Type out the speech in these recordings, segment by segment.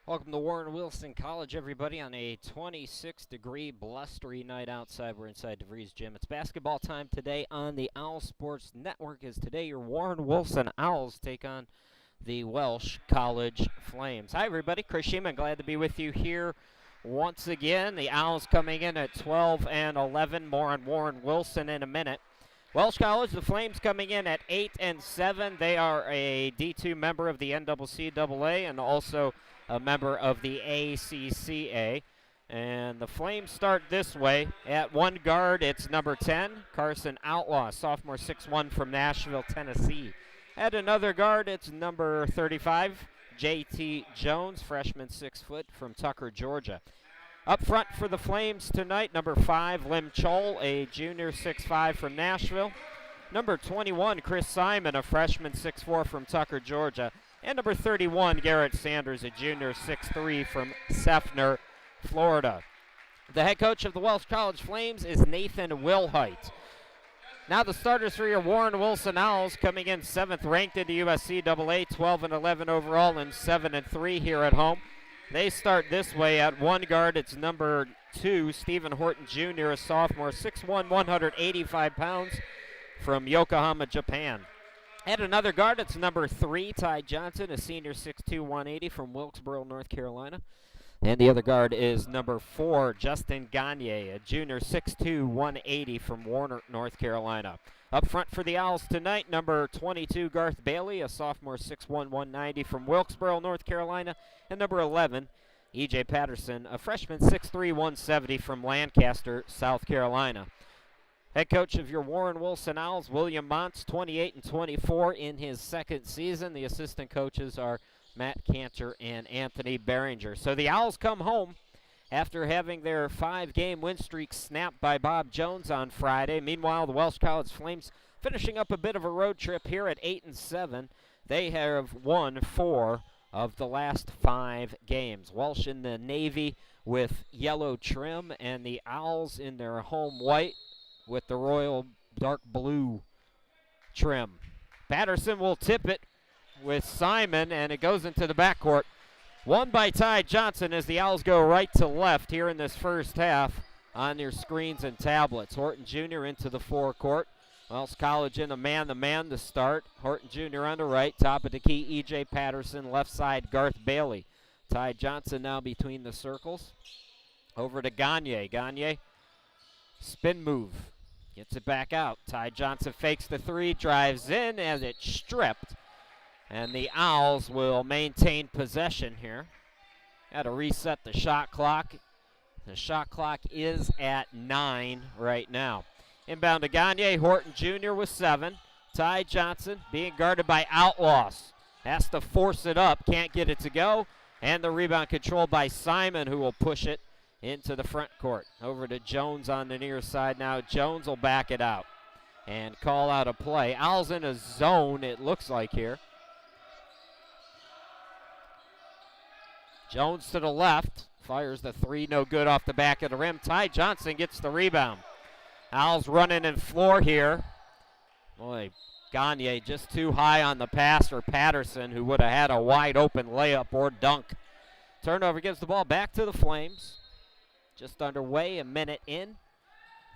Welcome to Warren Wilson College, everybody, on a 26-degree blustery night outside. We're inside DeVries Gym. It's basketball time today on the Owl Sports Network, as today your Warren Wilson Owls take on the Welch College Flames. Hi, everybody. Chris Sheeman, glad to be with you here once again. The Owls coming in at 12 and 11. More on Warren Wilson in a minute. Welch College, the Flames coming in at 8 and 7. They are a D2 member of the NCCAA and also a member of the ACCA. And the Flames start this way. At one guard, it's number 10, Carson Outlaw, sophomore 6'1" from Nashville, Tennessee. At another guard, it's number 35, J.T. Jones, freshman 6 foot from Tucker, Georgia. Up front for the Flames tonight, number 5, Lim Chol, a junior 6'5" from Nashville. Number 21, Chris Simon, a freshman 6'4" from Tucker, Georgia. And number 31, Garrett Sanders, a junior 6'3" from Seffner, Florida. The head coach of the Welch College Flames is Nathan Wilhite. Now the starters for your Warren Wilson Owls, coming in 7th ranked in the USCAA, 12 and 11 overall, and 7 and 3 here at home. They start this way. At one guard, it's number 2, Stephen Horton Jr., a sophomore, 6'1", 185 pounds, from Yokohama, Japan. At another guard, it's number 3, Ty Johnson, a senior 6'2", 180 from Wilkesboro, North Carolina. And the other guard is number 4, Justin Gagne, a junior 6'2", 180 from Warner, North Carolina. Up front for the Owls tonight, number 22, Garth Bailey, a sophomore 6'1", 190 from Wilkesboro, North Carolina. And number 11, E.J. Patterson, a freshman 6'3", 170 from Lancaster, South Carolina. Head coach of your Warren Wilson Owls, William Montz, 28 and 24 in his second season. The assistant coaches are Matt Cantor and Anthony Behringer. So the Owls come home after having their 5-game win streak snapped by Bob Jones on Friday. Meanwhile, the Welch College Flames finishing up a bit of a road trip here at 8 and 7. They have won 4 of the last 5 games. Welch in the navy with yellow trim, and the Owls in their home white with the royal dark blue trim. Patterson will tip it with Simon, and it goes into the backcourt. Won by Ty Johnson as the Owls go right to left here in this first half on your screens and tablets. Horton Jr. into the forecourt. Welch College in a man-to-man to start. Horton Jr. on the right, top of the key, E.J. Patterson, left side, Garth Bailey. Ty Johnson now between the circles. Over to Gagne. Gagne, spin move. Gets it back out. Ty Johnson fakes the 3, drives in, as it's stripped. And the Owls will maintain possession here. Got to reset the shot clock. The shot clock is at 9 right now. Inbound to Gagne. Horton Jr. with 7. Ty Johnson being guarded by Outlaws. Has to force it up. Can't get it to go. And the rebound controlled by Simon, who will push it into the front court. Over to Jones on the near side now. Jones will back it out and call out a play. Owls in a zone, it looks like here. Jones to the left, fires the 3, no good off the back of the rim. Ty Johnson gets the rebound. Owls running in floor here. Boy, Gagne just too high on the pass for Patterson, who would have had a wide open layup or dunk. Turnover gives the ball back to the Flames. Just underway, a minute in.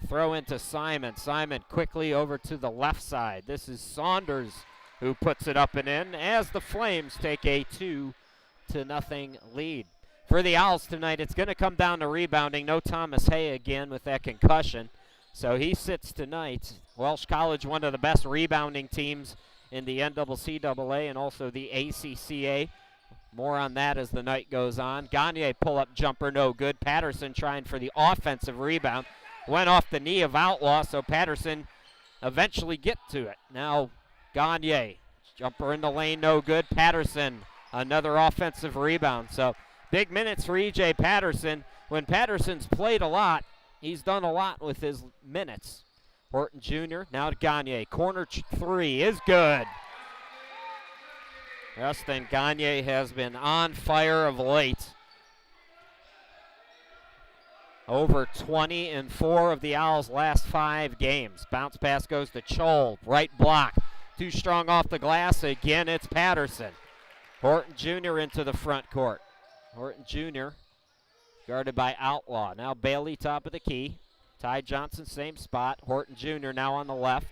Throw into Simon. Simon quickly over to the left side. This is Saunders who puts it up and in as the Flames take a 2-0 lead. For the Owls tonight, it's going to come down to rebounding. No Thomas Hay again with that concussion, so he sits tonight. Welch College, one of the best rebounding teams in the NCCAA and also the ACCA. More on that as the night goes on. Gagne pull-up jumper, no good. Patterson trying for the offensive rebound. Went off the knee of Outlaw, so Patterson eventually get to it. Now Gagne, jumper in the lane, no good. Patterson, another offensive rebound. So big minutes for E.J. Patterson. When Patterson's played a lot, he's done a lot with his minutes. Horton Jr. now to Gagne. Corner 3 is good. Justin Gagne has been on fire of late. Over 20 in 4 of the Owls' last 5 games. Bounce pass goes to Chol. Right block. Too strong off the glass. Again, it's Patterson. Horton Jr. into the front court. Horton Jr. guarded by Outlaw. Now Bailey top of the key. Ty Johnson, same spot. Horton Jr. now on the left.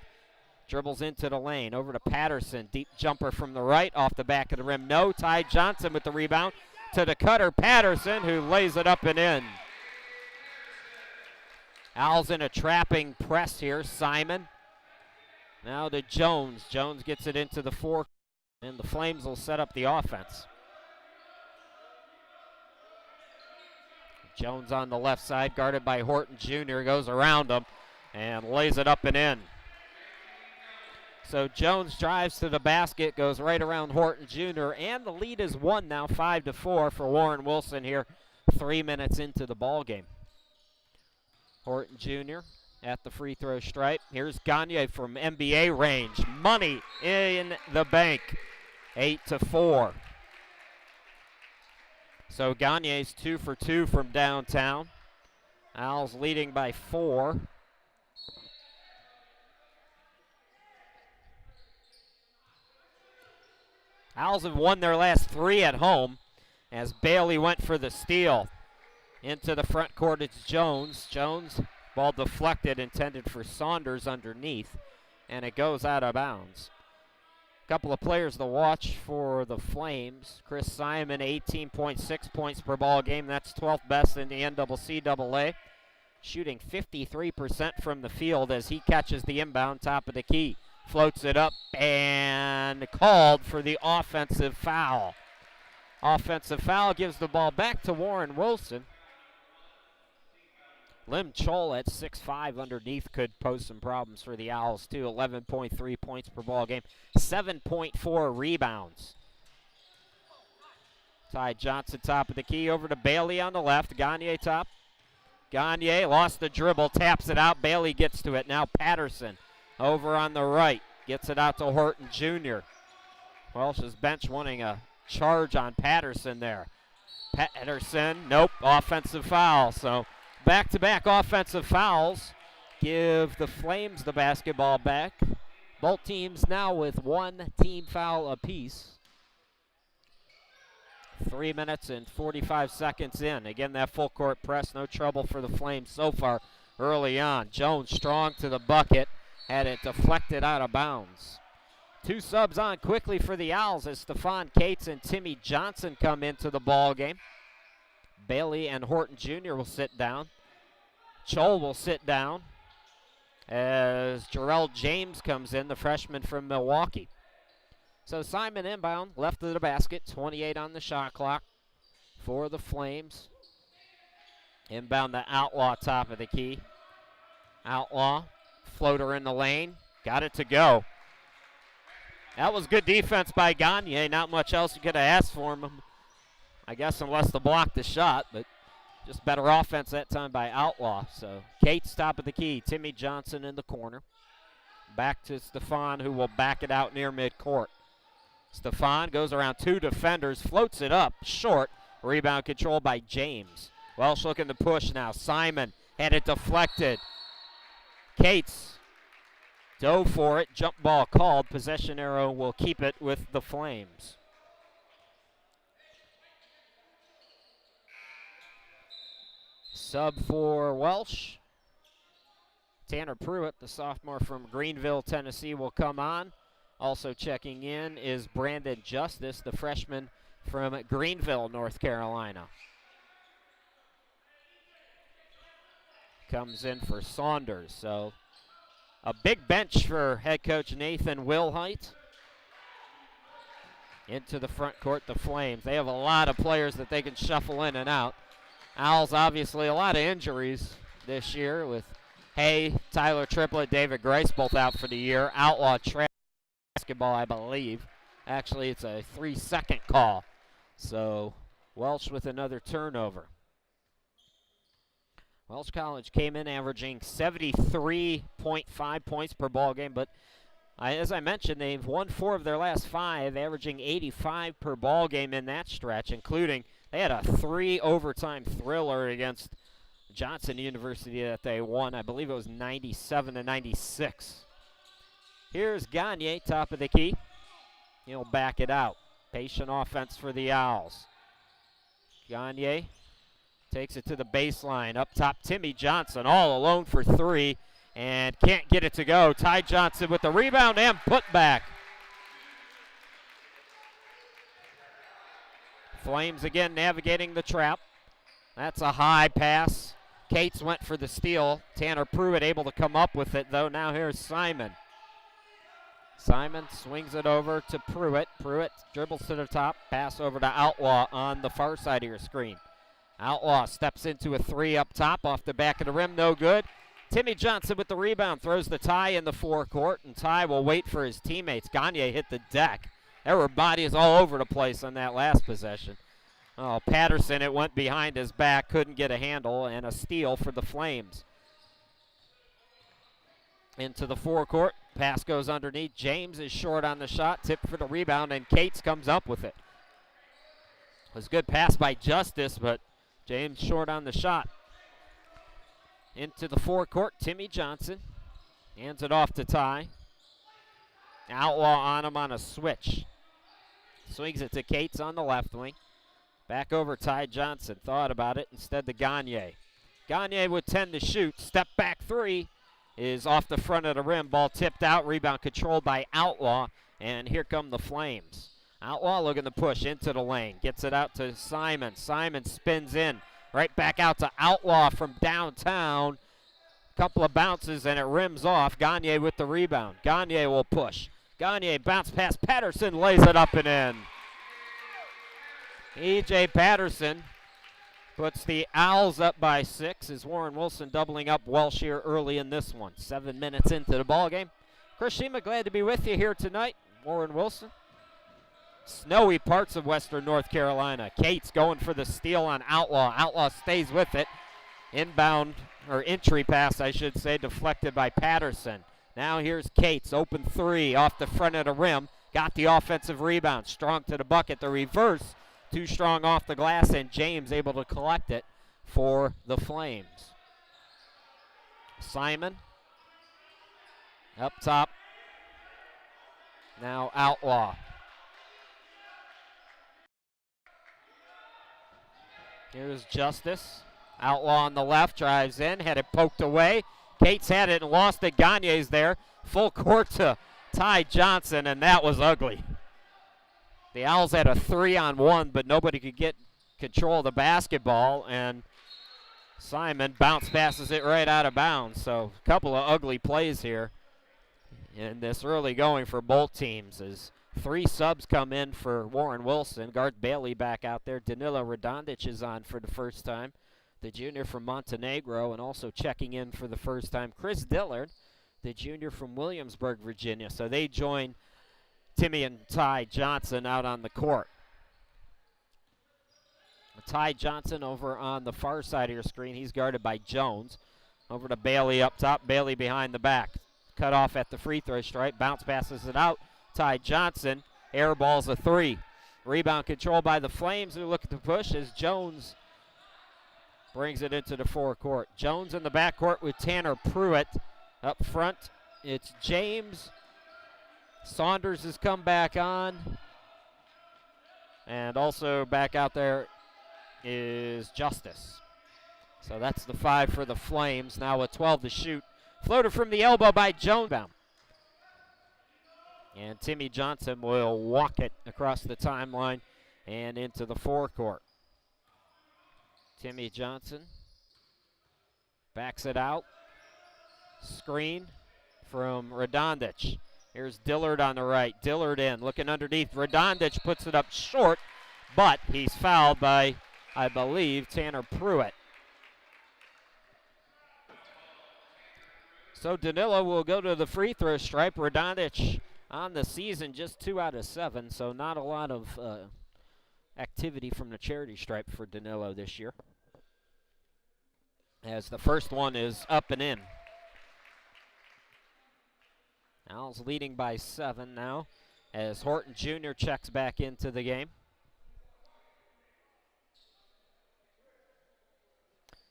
Dribbles into the lane. Over to Patterson. Deep jumper from the right. Off the back of the rim. No. Ty Johnson with the rebound. To the cutter, Patterson, who lays it up and in. Owls in a trapping press here. Simon. Now to Jones. Jones gets it into the four. And the Flames will set up the offense. Jones on the left side, guarded by Horton Jr., goes around him and lays it up and in. So Jones drives to the basket, goes right around Horton Jr., and the lead is 1 now, 5-4 for Warren Wilson here, 3 minutes into the ball game. Horton Jr. at the free throw stripe. Here's Gagne from NBA range. Money in the bank, 8-4. So Gagne's 2 for 2 from downtown. Owls leading by 4. Owls have won their last 3 at home as Bailey went for the steal. Into the front court, it's Jones. Jones, ball deflected, intended for Saunders underneath, and it goes out of bounds. Couple of players to watch for the Flames. Chris Simon, 18.6 points per ball game. That's 12th best in the NCAA. Shooting 53% from the field as he catches the inbound top of the key. Floats it up and called for the offensive foul. Offensive foul gives the ball back to Warren Wilson. Lim Chol at 6'5" underneath could pose some problems for the Owls too. 11.3 points per ball game, 7.4 rebounds. Ty Johnson top of the key, over to Bailey on the left. Gagne top. Gagne lost the dribble, taps it out. Bailey gets to it. Now Patterson over on the right, gets it out to Horton Jr. Welch's bench wanting a charge on Patterson there. Patterson, nope, offensive foul. So back-to-back offensive fouls give the Flames the basketball back. Both teams now with 1 team foul apiece. 3 minutes and 45 seconds in. Again, that full court press, no trouble for the Flames so far early on. Jones strong to the bucket, had it deflected out of bounds. 2 subs on quickly for the Owls as Stephon Cates and Timmy Johnson come into the ball game. Bailey and Horton Jr. will sit down. Chol will sit down as Jarrell James comes in, the freshman from Milwaukee. So Simon inbound, left of the basket, 28 on the shot clock for the Flames. Inbound the Outlaw top of the key. Outlaw, floater in the lane, got it to go. That was good defense by Gagne. Not much else you could have asked for him, I guess, unless to block the shot, but just better offense that time by Outlaw. So Cates top of the key, Timmy Johnson in the corner. Back to Stephon, who will back it out near midcourt. Stephon goes around 2 defenders, floats it up short. Rebound controlled by James. Welch looking to push now. Simon had it deflected. Cates dove for it. Jump ball called. Possession arrow will keep it with the Flames. Sub for Welch. Tanner Pruitt, the sophomore from Greenville, Tennessee, will come on. Also checking in is Brandon Justice, the freshman from Greenville, North Carolina. Comes in for Saunders. So a big bench for head coach Nathan Wilhite. Into the front court, the Flames. They have a lot of players that they can shuffle in and out. Owls, obviously, a lot of injuries this year with Hay, Tyler Triplett, David Grace both out for the year. Outlaw basketball, I believe. Actually, it's a 3-second call. So Welch with another turnover. Welch College came in averaging 73.5 points per ball game, but as I mentioned, they've won 4 of their last 5, averaging 85 per ball game in that stretch, including they had a 3 overtime thriller against Johnson University that they won. I believe it was 97-96. Here's Gagne, top of the key. He'll back it out. Patient offense for the Owls. Gagne takes it to the baseline. Up top, Timmy Johnson all alone for three and can't get it to go. Ty Johnson with the rebound and putback. Flames again navigating the trap. That's a high pass. Cates went for the steal. Tanner Pruitt able to come up with it, though. Now here's Simon. Simon swings it over to Pruitt. Pruitt dribbles to the top. Pass over to Outlaw on the far side of your screen. Outlaw steps into a three up top off the back of the rim. No good. Timmy Johnson with the rebound. Throws the Ty in the forecourt, and Ty will wait for his teammates. Gagne hit the deck. There were bodies all over the place on that last possession. Oh, Patterson, it went behind his back, couldn't get a handle, and a steal for the Flames. Into the forecourt, pass goes underneath. James is short on the shot, tipped for the rebound, and Cates comes up with it. It was a good pass by Justice, but James short on the shot. Into the forecourt, Timmy Johnson hands it off to Ty. Outlaw on him on a switch. Swings it to Cates on the left wing. Back over Ty Johnson. Thought about it. Instead to Gagne. Gagne would tend to shoot. Step back three is off the front of the rim. Ball tipped out. Rebound controlled by Outlaw. And here come the Flames. Outlaw looking to push into the lane. Gets it out to Simon. Simon spins in. Right back out to Outlaw from downtown. Couple of bounces and it rims off. Gagne with the rebound. Gagne will push. Gagne bounce pass. Patterson lays it up and in. E.J. Patterson puts the Owls up by 6 as Warren Wilson doubling up Welch here early in this one. 7 minutes into the ball game. Chris Shima, glad to be with you here tonight. Warren Wilson. Snowy parts of western North Carolina. Cates going for the steal on Outlaw. Outlaw stays with it. Inbound, or entry pass, I should say, deflected by Patterson. Now here's Cates, open three off the front of the rim. Got the offensive rebound. Strong to the bucket. The reverse. Too strong off the glass, and James able to collect it for the Flames. Simon up top. Now Outlaw. Here's Justice. Outlaw on the left, drives in, had it poked away. Cates had it and lost it. Gagne's there. Full court to Ty Johnson, and that was ugly. The Owls had a 3-on-1, but nobody could get control of the basketball, and Simon bounce passes it right out of bounds. So a couple of ugly plays here in this early going for both teams as 3 subs come in for Warren Wilson. Garth Bailey back out there. Danilo Radonjic is on for the first time, the junior from Montenegro, and also checking in for the first time, Chris Dillard, the junior from Williamsburg, Virginia. So they join Timmy and Ty Johnson out on the court. Ty Johnson over on the far side of your screen. He's guarded by Jones. Over to Bailey up top. Bailey behind the back. Cut off at the free throw stripe. Bounce passes it out. Ty Johnson airballs a 3. Rebound controlled by the Flames, who look to push as Jones brings it into the forecourt. Jones in the backcourt with Tanner Pruitt. Up front, it's James. Saunders has come back on. And also back out there is Justice. So that's the 5 for the Flames. Now with 12 to shoot. Floater from the elbow by Jones. And Timmy Johnson will walk it across the timeline and into the forecourt. Timmy Johnson backs it out. Screen from Radonjic. Here's Dillard on the right. Dillard in, looking underneath. Radonjic puts it up short, but he's fouled by, I believe, Tanner Pruitt. So Danilo will go to the free throw stripe. Radonjic on the season, just 2 out of 7, so not a lot of activity from the charity stripe for Danilo this year, as the first one is up and in. Owls leading by 7 now as Horton Jr. checks back into the game.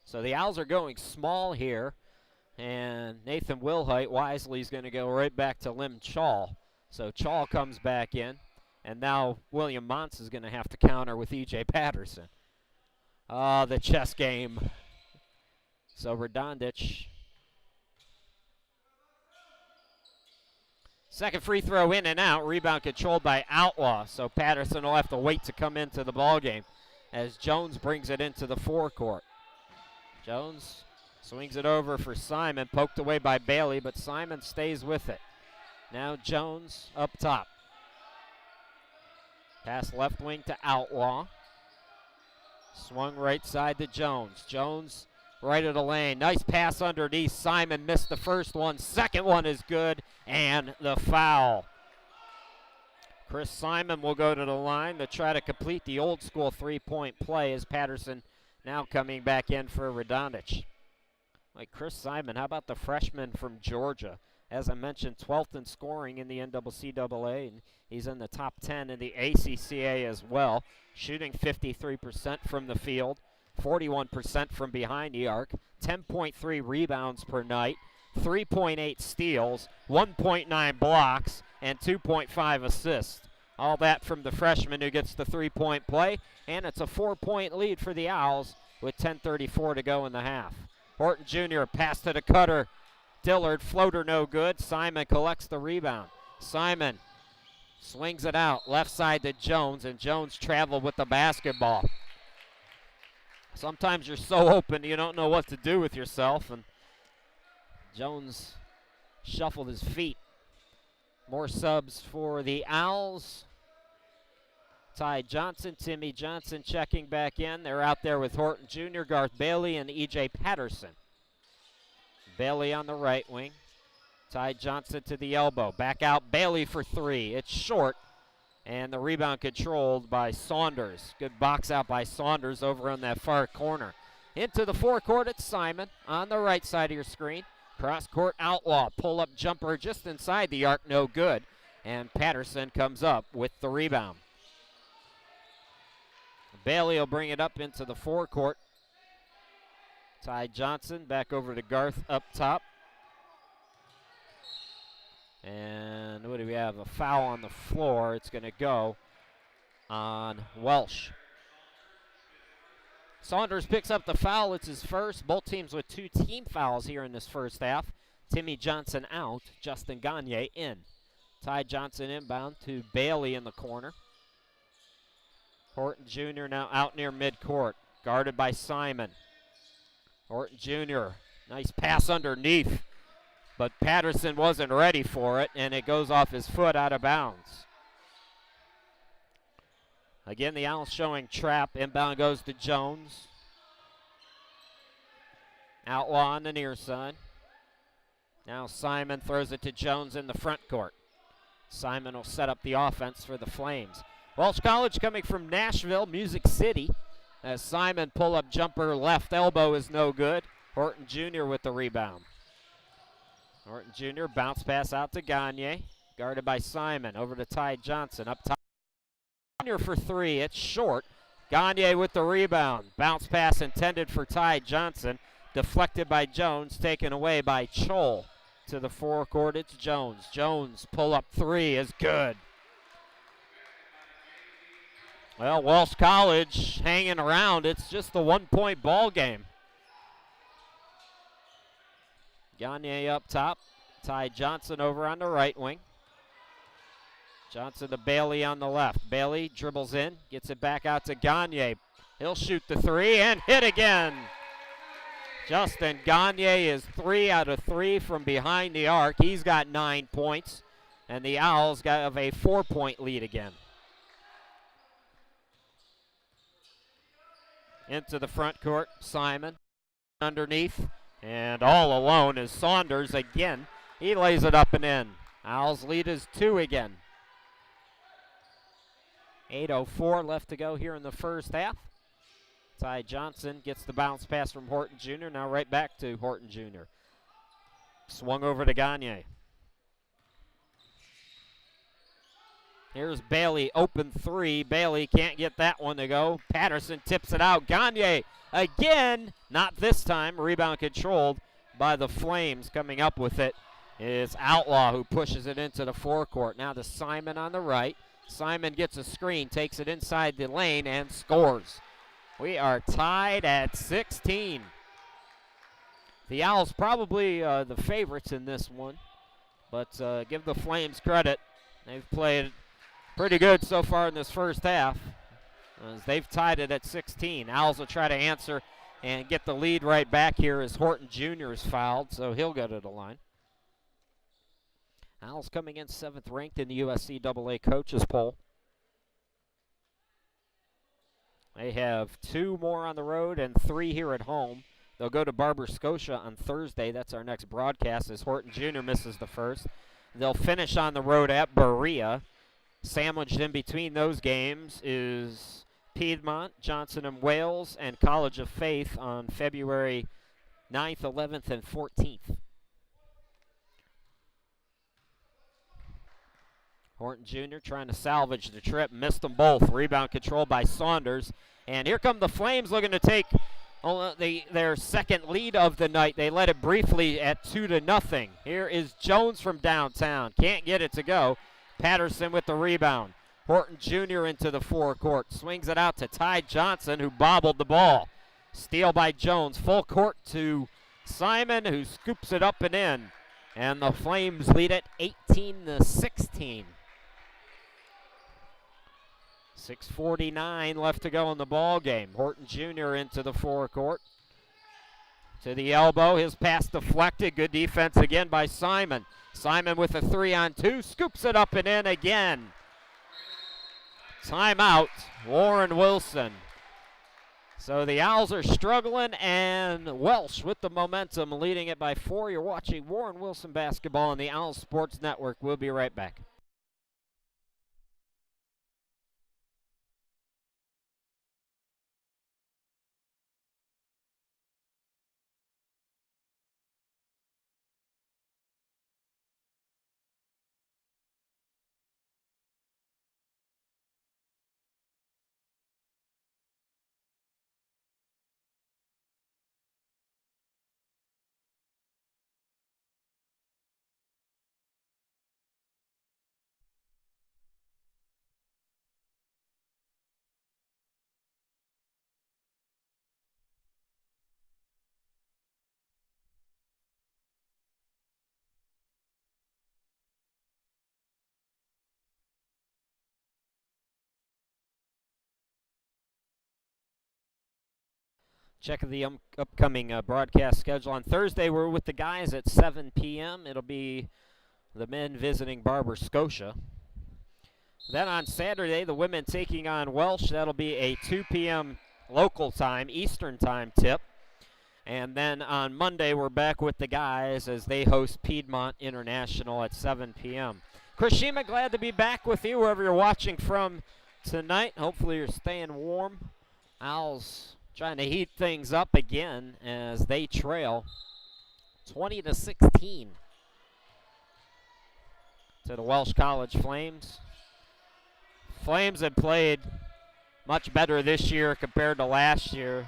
So the Owls are going small here, and Nathan Wilhite wisely is going to go right back to Lim Chall. So Chall comes back in, and now William Montz is going to have to counter with E.J. Patterson. The chess game. So Radonjic. Second free throw in and out. Rebound controlled by Outlaw. So Patterson will have to wait to come into the ballgame as Jones brings it into the forecourt. Jones swings it over for Simon. Poked away by Bailey, but Simon stays with it. Now Jones up top. Pass left wing to Outlaw. Swung right side to Jones. Jones right of the lane. Nice pass underneath. Simon missed the first one. Second one is good. And the foul. Chris Simon will go to the line to try to complete the old school three-point play as Patterson now coming back in for Radonjic. Like Chris Simon, how about the freshman from Georgia? As I mentioned, 12th in scoring in the NCAA, and he's in the top 10 in the ACCA as well. Shooting 53% from the field, 41% from behind the arc, 10.3 rebounds per night, 3.8 steals, 1.9 blocks, and 2.5 assists. All that from the freshman who gets the three-point play, and it's a 4-point lead for the Owls with 10:34 to go in the half. Horton Jr. pass to the cutter. Dillard, floater no good. Simon collects the rebound. Simon swings it out, left side to Jones, and Jones traveled with the basketball. Sometimes you're so open you don't know what to do with yourself, and Jones shuffled his feet. More subs for the Owls. Ty Johnson, Timmy Johnson checking back in. They're out there with Horton Jr., Garth Bailey, and E.J. Patterson. Bailey on the right wing. Ty Johnson to the elbow. Back out, Bailey for three. It's short, and the rebound controlled by Saunders. Good box out by Saunders over on that far corner. Into the forecourt, it's Simon on the right side of your screen. Cross-court Outlaw. Pull-up jumper just inside the arc, no good. And Patterson comes up with the rebound. Bailey will bring it up into the forecourt. Ty Johnson back over to Garth up top. And what do we have? A foul on the floor. It's going to go on Welch. Saunders picks up the foul. It's his first. Both teams with 2 team fouls here in this first half. Timmy Johnson out. Justin Gagne in. Ty Johnson inbound to Bailey in the corner. Horton Jr. now out near midcourt. Guarded by Simon. Horton Jr. Nice pass underneath. But Patterson wasn't ready for it, and it goes off his foot out of bounds. Again, the Owls showing trap. Inbound goes to Jones. Outlaw on the near side. Now Simon throws it to Jones in the front court. Simon will set up the offense for the Flames. Welch College coming from Nashville, Music City. As Simon pull-up jumper, left elbow is no good. Horton Jr. with the rebound. Horton Jr. bounce pass out to Gagne. Guarded by Simon. Over to Ty Johnson. Up top. Jr. for three. It's short. Gagne with the rebound. Bounce pass intended for Ty Johnson. Deflected by Jones. Taken away by Chol. To the forecourt, it's Jones. Jones pull-up three is good. Well, Welch College hanging around. It's just a 1-point ball game. Gagne up top. Ty Johnson over on the right wing. Johnson to Bailey on the left. Bailey dribbles in, gets it back out to Gagne. He'll shoot the three and hit again. Justin Gagne is 3 out of 3 from behind the arc. He's got 9 points, and the Owls have a 4-point lead again. Into the front court, Simon underneath, and all alone is Saunders again. He lays it up and in. Owls lead is 2 again. 8:04 left to go here in the first half. Ty Johnson gets the bounce pass from Horton Jr. Now right back to Horton Jr. Swung over to Gagne. Here's Bailey, open three. Bailey can't get that one to go. Patterson tips it out. Gagne again, not this time. Rebound controlled by the Flames. Coming up with it is Outlaw, who pushes it into the forecourt. Now to Simon on the right. Simon gets a screen, takes it inside the lane, and scores. We are tied at 16. The Owls probably the favorites in this one, but give the Flames credit. They've played pretty good so far in this first half, as they've tied it at 16. Owls will try to answer and get the lead right back here as Horton Jr. is fouled, so he'll go to the line. Owls coming in 7th ranked in the USCAA coaches poll. They have 2 more on the road and 3 here at home. They'll go to Barber Scotia on Thursday. That's our next broadcast as Horton Jr. misses the first. They'll finish on the road at Berea. Sandwiched in between those games is Piedmont, Johnson and Wales, and College of Faith on February 9th, 11th, and 14th. Horton Jr. trying to salvage the trip, missed them both. Rebound controlled by Saunders. And here come the Flames looking to take their second lead of the night. They led it briefly at 2-0. Here is Jones from downtown. Can't get it to go. Patterson with the rebound. Horton Jr. into the forecourt. Swings it out to Ty Johnson, who bobbled the ball. Steal by Jones. Full court to Simon, who scoops it up and in. And the Flames lead it 18-16. 6:49 left to go in the ball game. Horton Jr. into the forecourt. To the elbow, his pass deflected. Good defense again by Simon. Simon with a 3-on-2, scoops it up and in again. Timeout, Warren Wilson. So the Owls are struggling, and Welch with the momentum, leading it by 4. You're watching Warren Wilson basketball on the Owls Sports Network. We'll be right back. Check the upcoming broadcast schedule. On Thursday, we're with the guys at 7 p.m. It'll be the men visiting Barber Scotia. Then on Saturday, the women taking on Welch. That'll be a 2 p.m. local time, Eastern time tip. And then on Monday, we're back with the guys as they host Piedmont International at 7 p.m. Chris Shima, glad to be back with you wherever you're watching from tonight. Hopefully you're staying warm. Owls trying to heat things up again as they trail 20-16 to the Welsh College Flames. Flames have played much better this year compared to last year.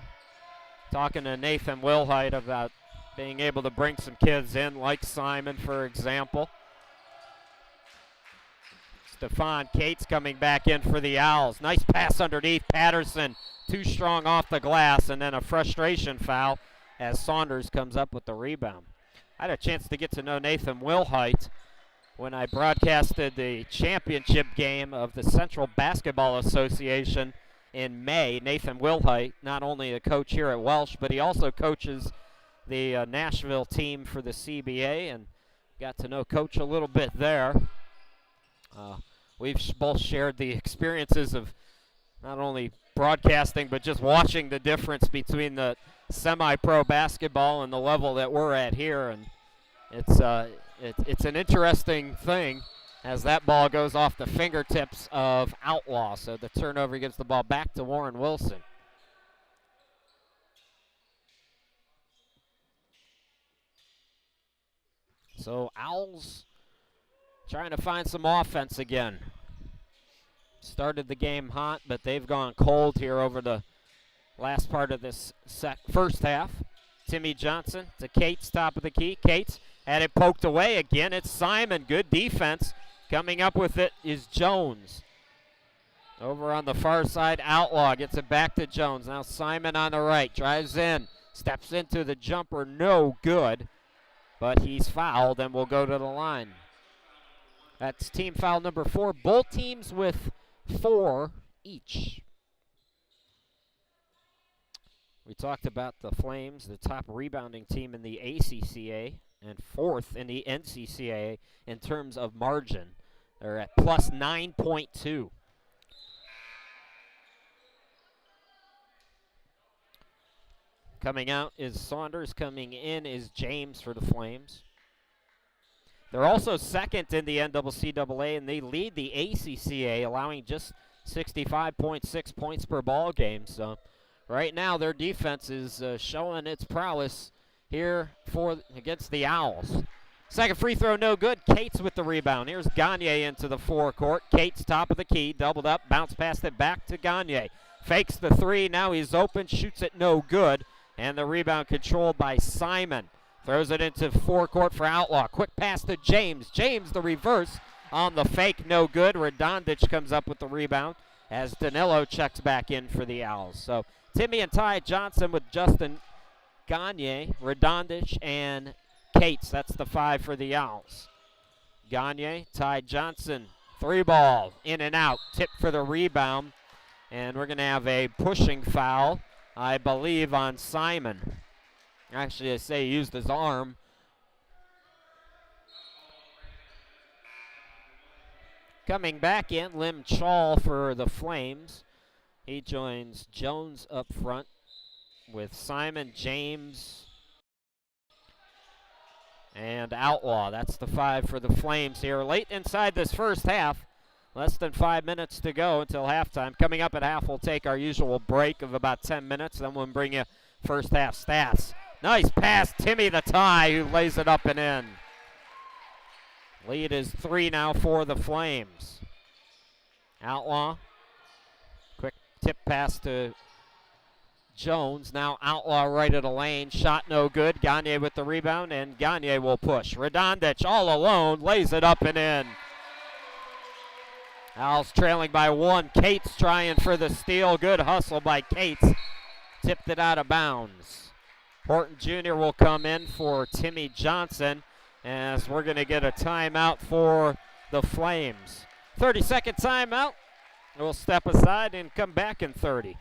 Talking to Nathan Wilhite about being able to bring some kids in, like Simon, for example. Stephon Cates coming back in for the Owls. Nice pass underneath. Patterson too strong off the glass, and then a frustration foul as Saunders comes up with the rebound. I had a chance to get to know Nathan Wilhite when I broadcasted the championship game of the Central Basketball Association in May. Nathan Wilhite, not only a coach here at Welsh, but he also coaches the Nashville team for the CBA, and got to know Coach a little bit there. We've both shared the experiences of not only broadcasting, but just watching the difference between the semi-pro basketball and the level that we're at here. And it's an interesting thing as that ball goes off the fingertips of Outlaw. So the turnover gives the ball back to Warren Wilson. So Owls trying to find some offense again. Started the game hot, but they've gone cold here over the last part of this first half. Timmy Johnson to Cates, top of the key. Cates had it poked away again. It's Simon, good defense. Coming up with it is Jones. Over on the far side, Outlaw gets it back to Jones. Now Simon on the right, drives in, steps into the jumper, no good. But he's fouled and will go to the line. That's team foul number 4. Both teams with 4 each. We talked about the Flames, the top rebounding team in the ACCA and 4th in the NCCA in terms of margin. They're at plus 9.2. Coming out is Saunders. Coming in is James for the Flames. They're also 2nd in the NCAA, and they lead the ACCA, allowing just 65.6 points per ball game. So right now their defense is showing its prowess here against the Owls. Second free throw, no good. Cates with the rebound. Here's Gagne into the forecourt. Cates top of the key, doubled up, bounce past it back to Gagne. Fakes the 3, now he's open, shoots it no good. And the rebound controlled by Simon. Throws it into forecourt for Outlaw. Quick pass to James. James the reverse on the fake, no good. Radonjic comes up with the rebound as Danilo checks back in for the Owls. So Timmy and Ty Johnson with Justin Gagne, Radonjic, and Cates. That's the 5 for the Owls. Gagne, Ty Johnson, 3-ball, in and out. Tip for the rebound. And we're going to have a pushing foul, I believe, on Simon. Actually, I say he used his arm. Coming back in, Lim Chall for the Flames. He joins Jones up front with Simon, James, and Outlaw. That's the 5 for the Flames here. Late inside this first half. Less than 5 minutes to go until halftime. Coming up at half, we'll take our usual break of about 10 minutes. Then we'll bring you first half stats. Nice pass, Timmy the Tie, who lays it up and in. Lead is 3 now for the Flames. Outlaw. Quick tip pass to Jones. Now Outlaw right of the lane. Shot no good. Gagne with the rebound, and Gagne will push. Radonjic all alone, lays it up and in. Owls trailing by 1. Cates trying for the steal. Good hustle by Cates. Tipped it out of bounds. Horton Jr. will come in for Timmy Johnson as we're going to get a timeout for the Flames. 30-second timeout. We'll step aside and come back in 30.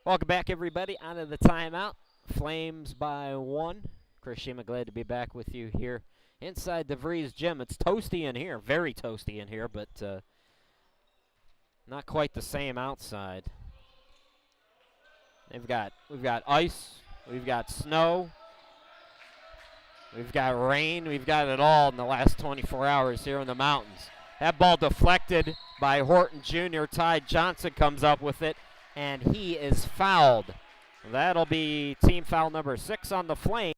Welcome back, everybody, out of the timeout. Flames by 1. Chris Shima, glad to be back with you here inside DeVries Gym. It's toasty in here, very toasty in here, but not quite the same outside. We've got ice, we've got snow, we've got rain, we've got it all in the last 24 hours here in the mountains. That ball deflected by Horton Jr. Ty Johnson comes up with it, and he is fouled. That'll be team foul number 6 on the Flames.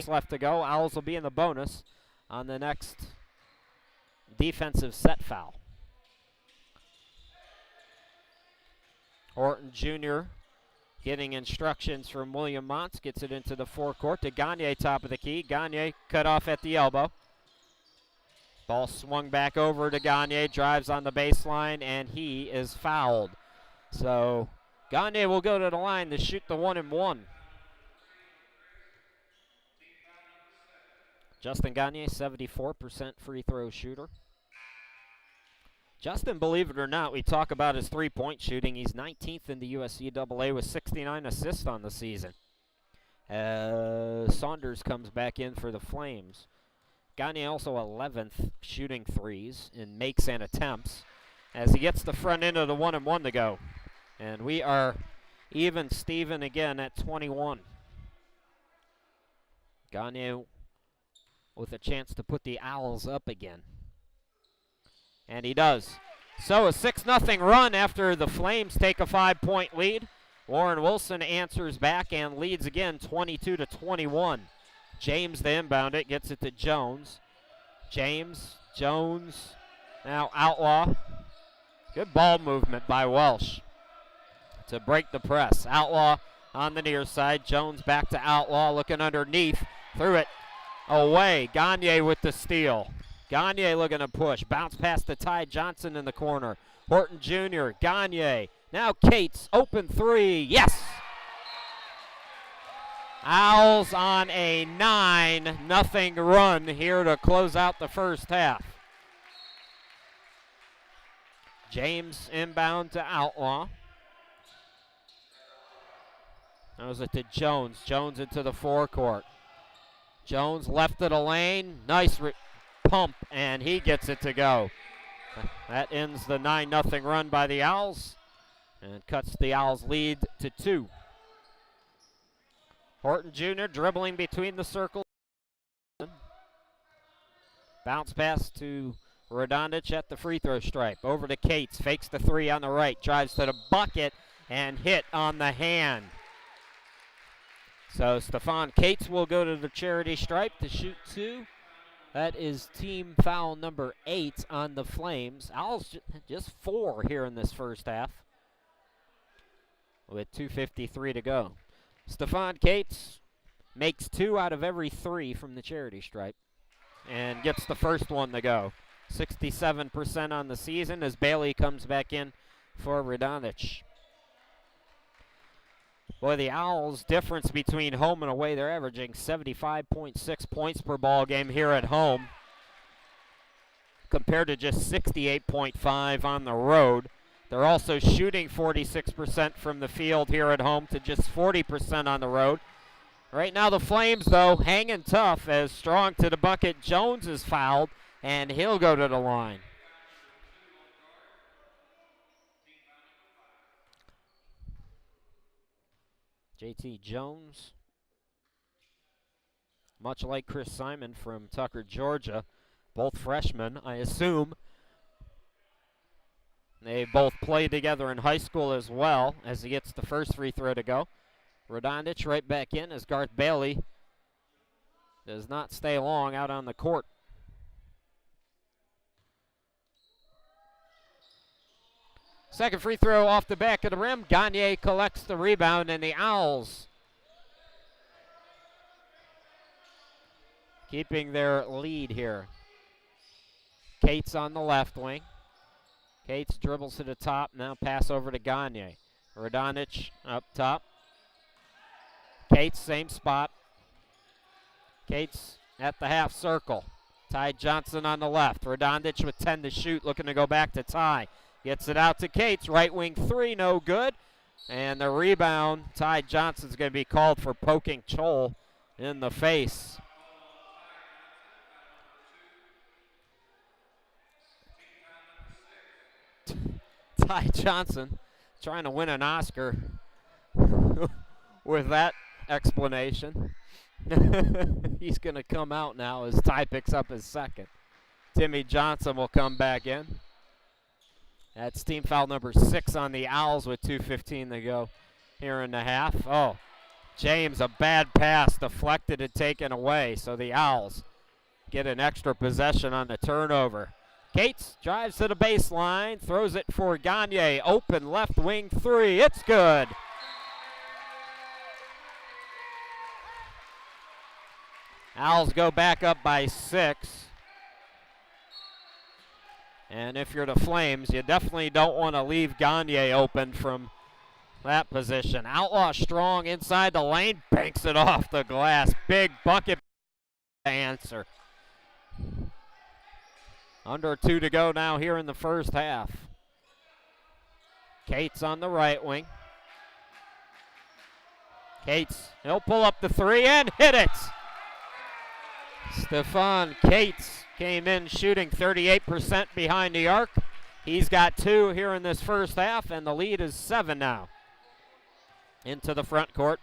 Left to go. Owls will be in the bonus on the next defensive set foul. Horton Jr. getting instructions from William Montz. Gets it into the forecourt to Gagne, top of the key. Gagne cut off at the elbow. Ball swung back over to Gagne. Drives on the baseline, and he is fouled. So Gagne will go to the line to shoot the 1-and-1. Justin Gagne, 74% free throw shooter. Justin, believe it or not, we talk about his three-point shooting. He's 19th in the USCAA with 69 assists on the season. Saunders comes back in for the Flames. Gagne also 11th shooting threes in makes and attempts as he gets the front end of the 1-and-1 to go. And we are even Steven again at 21. Gagne with a chance to put the Owls up again. And he does. So a 6-0 run after the Flames take a 5-point lead. Warren Wilson answers back and leads again 22-21. James, the inbound it, gets it to Jones. James, Jones, now Outlaw. Good ball movement by Welch to break the press. Outlaw on the near side. Jones back to Outlaw, looking underneath. Threw it away. Gagne with the steal. Gagne looking to push. Bounce past to Ty Johnson in the corner. Horton Jr., Gagne. Now Cates, open three. Yes! Owls on a 9-0 run here to close out the first half. James inbound to Outlaw. Throws it to Jones. Jones into the forecourt. Jones left of the lane. Nice pump, and he gets it to go. That ends the 9-0 run by the Owls and cuts the Owls' lead to 2. Horton Jr. dribbling between the circles. Bounce pass to Radonjic at the free throw stripe. Over to Cates. Fakes the three on the right. Drives to the bucket and hit on the hand. So Stephon Cates will go to the charity stripe to shoot 2. That is team foul number 8 on the Flames. Owls just 4 here in this first half with 2:53 to go. Stephon Cates makes 2 out of every 3 from the charity stripe and gets the first one to go. 67% on the season as Bailey comes back in for Radonjic. Boy, the Owls' difference between home and away, they're averaging 75.6 points per ball game here at home compared to just 68.5 on the road. They're also shooting 46% from the field here at home to just 40% on the road. Right now the Flames, though, hanging tough as Strong to the bucket. Jones is fouled, and he'll go to the line. JT Jones, much like Chris Simon from Tucker, Georgia, both freshmen, I assume. They both played together in high school as well as he gets the first free throw to go. Radonjic right back in as Garth Bailey does not stay long out on the court. Second free throw off the back of the rim. Gagne collects the rebound, and the Owls keeping their lead here. Cates on the left wing. Cates dribbles to the top, now pass over to Gagne. Radonjic up top. Cates, same spot. Cates at the half circle. Ty Johnson on the left. Radonjic with 10 to shoot, looking to go back to Ty. Gets it out to Cates, right wing three, no good. And the rebound, Ty Johnson's going to be called for poking Chol in the face. Ty Johnson trying to win an Oscar with that explanation. He's going to come out now as Ty picks up his second. Timmy Johnson will come back in. That's team foul number 6 on the Owls with 2:15 to go here in the half. Oh, James, a bad pass deflected and taken away. So the Owls get an extra possession on the turnover. Cates drives to the baseline, throws it for Gagne. Open left wing three. It's good. Owls go back up by 6. And if you're the Flames, you definitely don't want to leave Gagne open from that position. Outlaw Strong inside the lane, banks it off the glass. Big bucket answer. Under 2 to go now here in the first half. Cates on the right wing. Cates, he'll pull up the three and hit it. Stephon Cates came in shooting 38% behind the arc. He's got 2 here in this first half, and the lead is 7 now. Into the front court.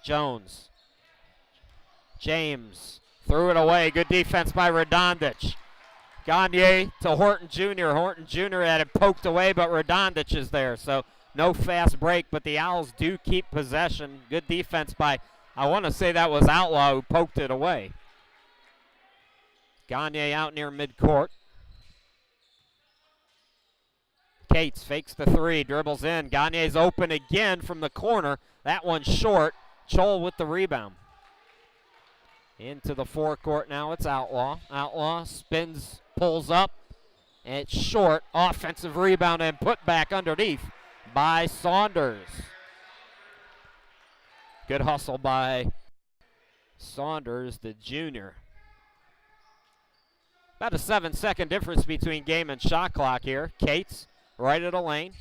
Jones. James Threw it away. Good defense by Radonjic. Gagne to Horton Jr. Horton Jr. had it poked away, but Radonjic is there. So no fast break, but the Owls do keep possession. Good defense by, I want to say that was Outlaw who poked it away. Gagne out near midcourt. Cates fakes the three, dribbles in. Gagne's open again from the corner. That one's short. Chol with the rebound. Into the forecourt now, it's Outlaw. Outlaw spins, pulls up, and it's short. Offensive rebound and put back underneath by Saunders. Good hustle by Saunders, the junior. About a 7-second difference between game and shot clock here. Cates, right of the lane.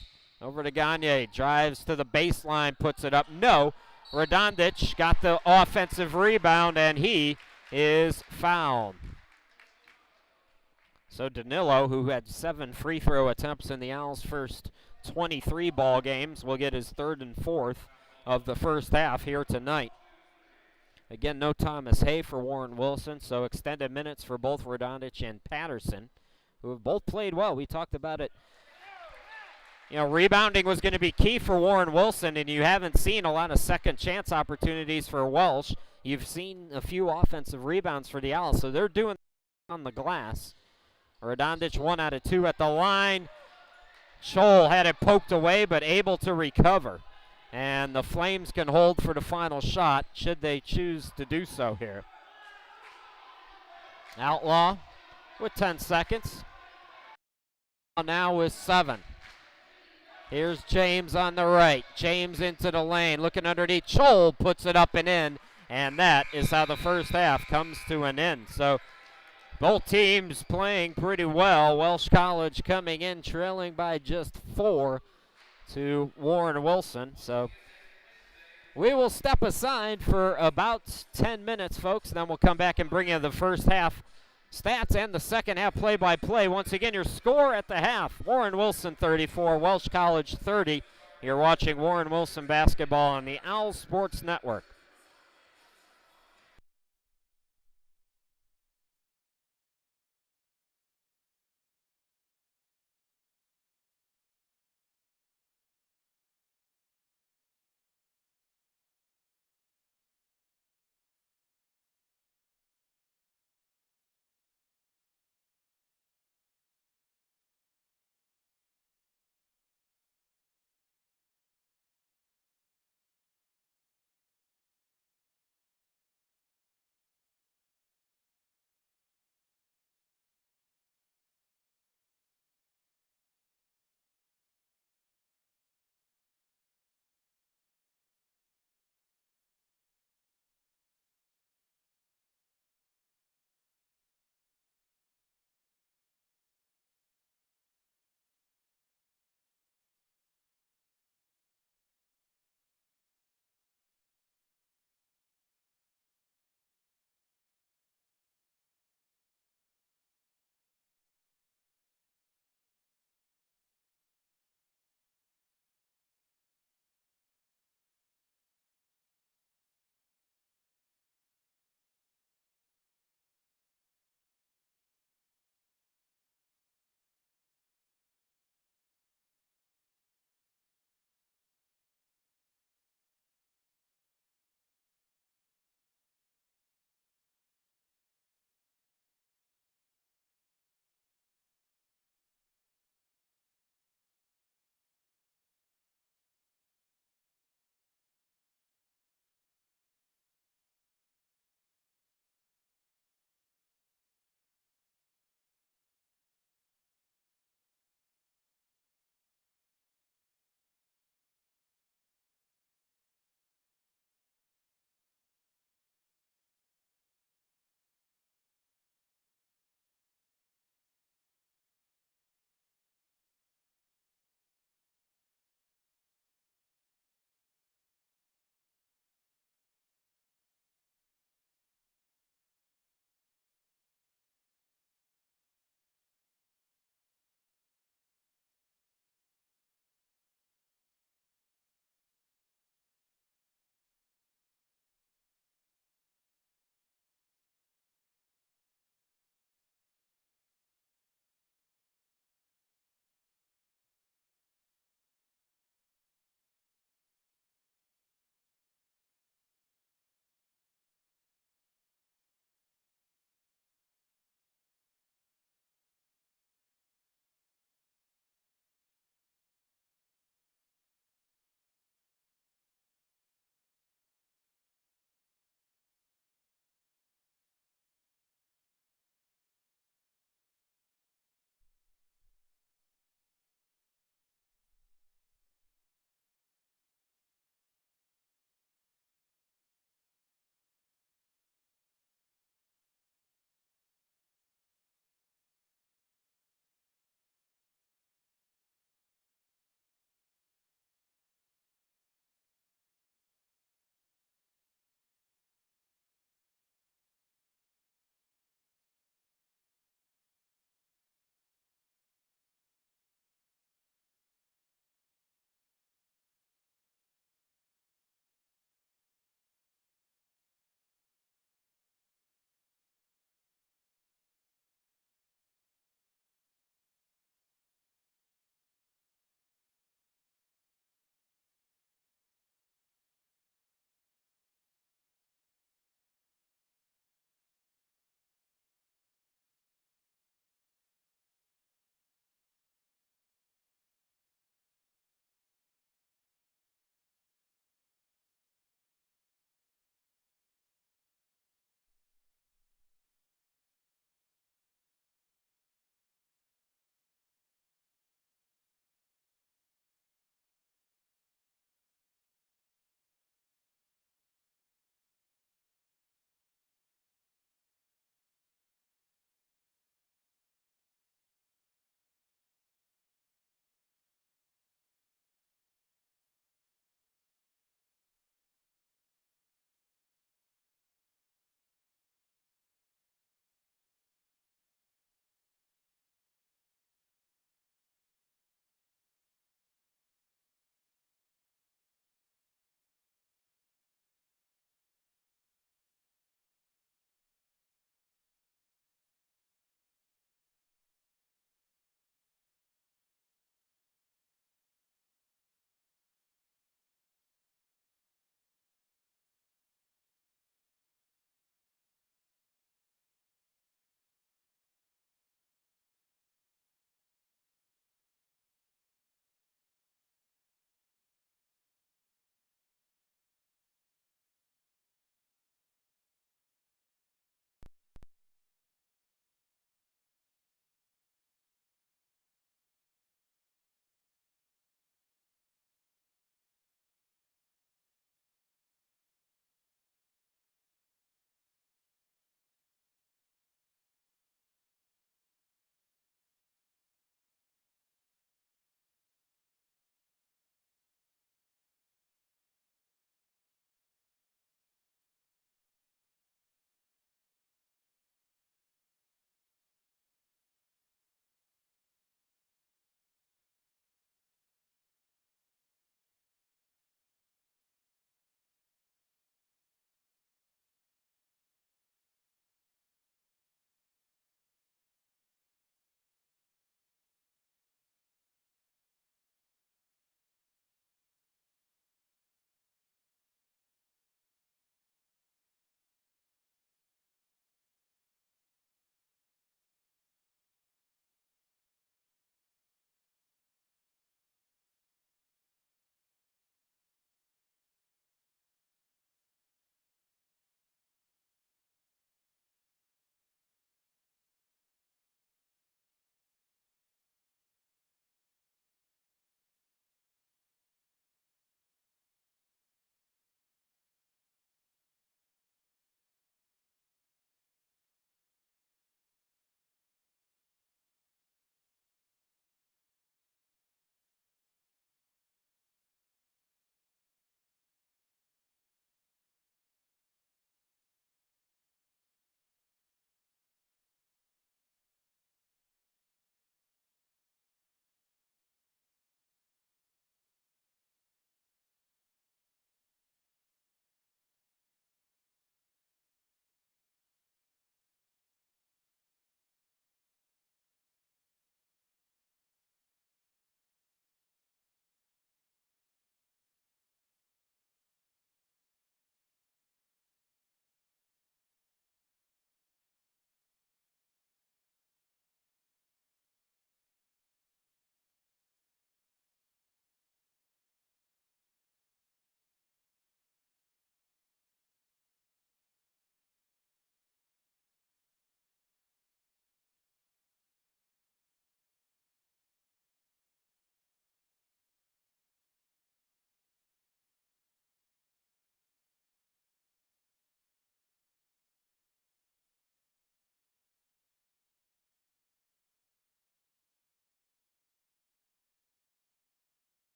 Over to Gagne, drives to the baseline, puts it up. No. Radonjic got the offensive rebound, and he is fouled. So Danilo, who had 7 free throw attempts in the Owls' first 23 ball games, will get his 3rd and 4th of the first half here tonight. Again, no Thomas Hay for Warren Wilson, so extended minutes for both Radonjic and Patterson, who have both played well. We talked about it. You know, rebounding was going to be key for Warren Wilson, and you haven't seen a lot of second chance opportunities for Welch. You've seen a few offensive rebounds for the Owls, so they're doing on the glass. Radonjic 1 out of 2 at the line. Chol had it poked away, but able to recover. And the Flames can hold for the final shot, should they choose to do so here. Outlaw with 10 seconds. Now with 7. Here's James on the right. James into the lane, looking underneath. Chol puts it up and in, and that is how the first half comes to an end. So both teams playing pretty well. Welch College coming in trailing by just 4 to Warren Wilson. So we will step aside for about 10 minutes, folks, and then we'll come back and bring you the first half stats and the second half play-by-play. Once again, your score at the half: Warren Wilson 34, Welch College 30. You're watching Warren Wilson basketball on the Owl Sports Network.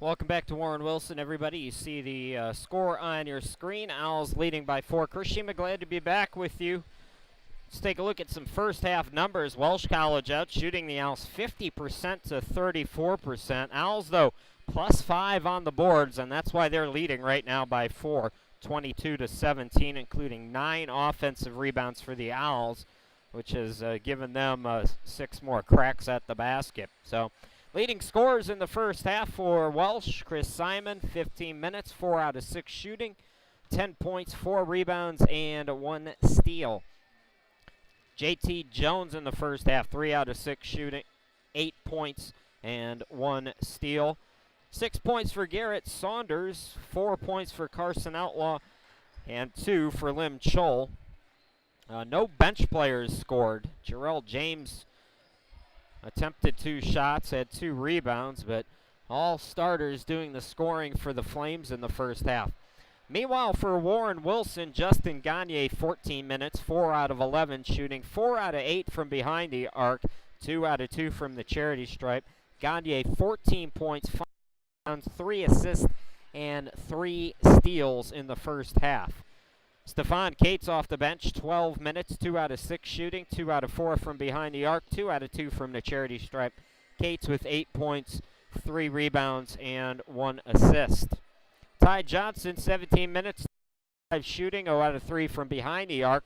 Welcome back to Warren Wilson, everybody. You see the score on your screen. Owls leading by 4. Chris Shima, glad to be back with you. Let's take a look at some first half numbers. Welch College out shooting the Owls 50% to 34%. Owls, though, +5 on the boards, and that's why they're leading right now by 4, 22 to 17, including 9 offensive rebounds for the Owls, which has given them 6 more cracks at the basket. So, leading scorers in the first half for Welch, Chris Simon, 15 minutes, 4 out of 6 shooting, 10 points, 4 rebounds, and 1 steal. JT Jones in the first half, 3 out of 6 shooting, 8 points, and 1 steal. 6 points for Garrett Saunders, 4 points for Carson Outlaw, and 2 for Lim Chol. No bench players scored. Jarrell James attempted 2 shots, had 2 rebounds, but all starters doing the scoring for the Flames in the first half. Meanwhile, for Warren Wilson, Justin Gagne, 14 minutes, 4 out of 11 shooting, 4 out of 8 from behind the arc, 2 out of 2 from the charity stripe. Gagne, 14 points, 5 rebounds, 3 assists, and 3 steals in the first half. Stephon Cates off the bench, 12 minutes, 2 out of 6 shooting, 2 out of 4 from behind the arc, 2 out of 2 from the charity stripe. Cates with 8 points, 3 rebounds, and 1 assist. Ty Johnson, 17 minutes, 5 shooting, 0 out of 3 from behind the arc,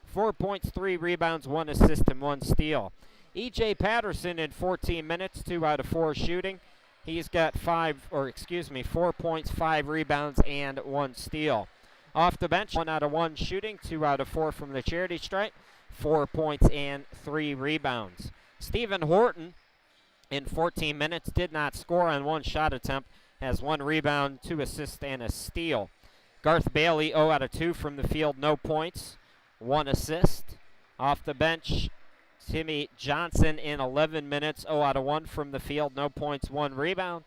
4 points, 3 rebounds, 1 assist, and 1 steal. E.J. Patterson in 14 minutes, 2 out of 4 shooting. He's got 4 points, 5 rebounds, and 1 steal. Off the bench, 1 out of 1 shooting, 2 out of 4 from the charity stripe, 4 points and 3 rebounds. Stephen Horton, in 14 minutes, did not score on 1 shot attempt, has 1 rebound, 2 assists, and a steal. Garth Bailey, 0 out of 2 from the field, no points, 1 assist. Off the bench, Timmy Johnson in 11 minutes, 0 out of 1 from the field, no points, 1 rebound.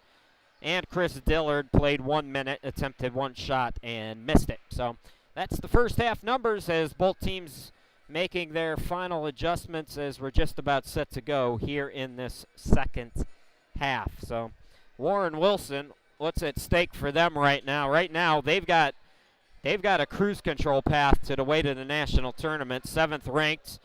And Chris Dillard played 1 minute, attempted 1 shot, and missed it. So that's the first half numbers as both teams making their final adjustments as we're just about set to go here in this second half. So Warren Wilson, what's at stake for them right now? Right now they've got a cruise control path to the way to the national tournament. 7th ranked,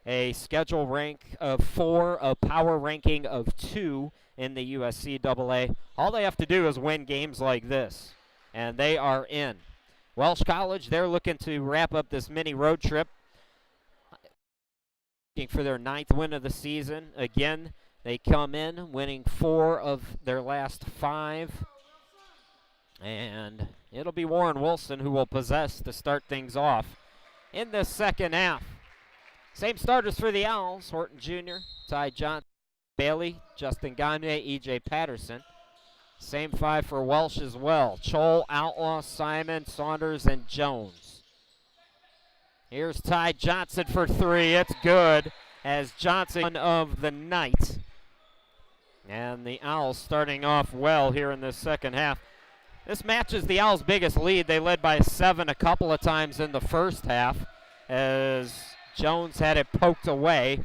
a schedule rank of 4, a power ranking of 2 in the USCAA. All they have to do is win games like this, and they are in. Welch College, they're looking to wrap up this mini road trip, looking for their 9th win of the season. Again, they come in winning 4 of their last 5, and it'll be Warren Wilson who will possess to start things off in the second half. Same starters for the Owls: Horton Jr., Ty Johnson, Bailey, Justin Gagne, E.J. Patterson. Same 5 for Welch as well: Chol, Outlaw, Simon, Saunders, and Jones. Here's Ty Johnson for 3. It's good, as Johnson of the night. And the Owls starting off well here in this second half. This matches the Owls' biggest lead. They led by 7 a couple of times in the first half, as Jones had it poked away.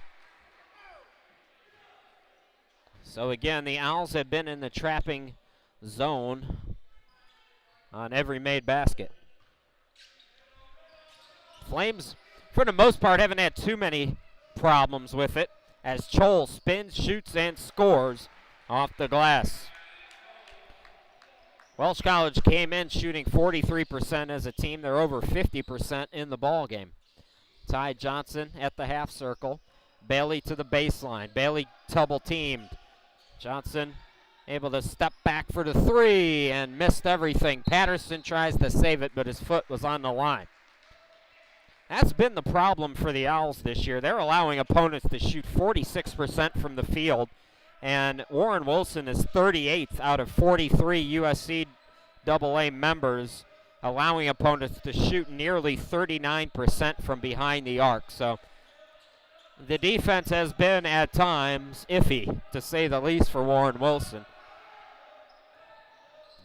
So again, the Owls have been in the trapping zone on every made basket. Flames, for the most part, haven't had too many problems with it, as Chol spins, shoots, and scores off the glass. Welch College came in shooting 43% as a team. They're over 50% in the ball game. Ty Johnson at the half circle. Bailey to the baseline. Bailey double teamed. Johnson able to step back for the 3 and missed everything. Patterson tries to save it, but his foot was on the line. That's been the problem for the Owls this year. They're allowing opponents to shoot 46% from the field, and Warren Wilson is 38th out of 43 USCAA members, allowing opponents to shoot nearly 39% from behind the arc. So the defense has been, at times, iffy, to say the least, for Warren Wilson.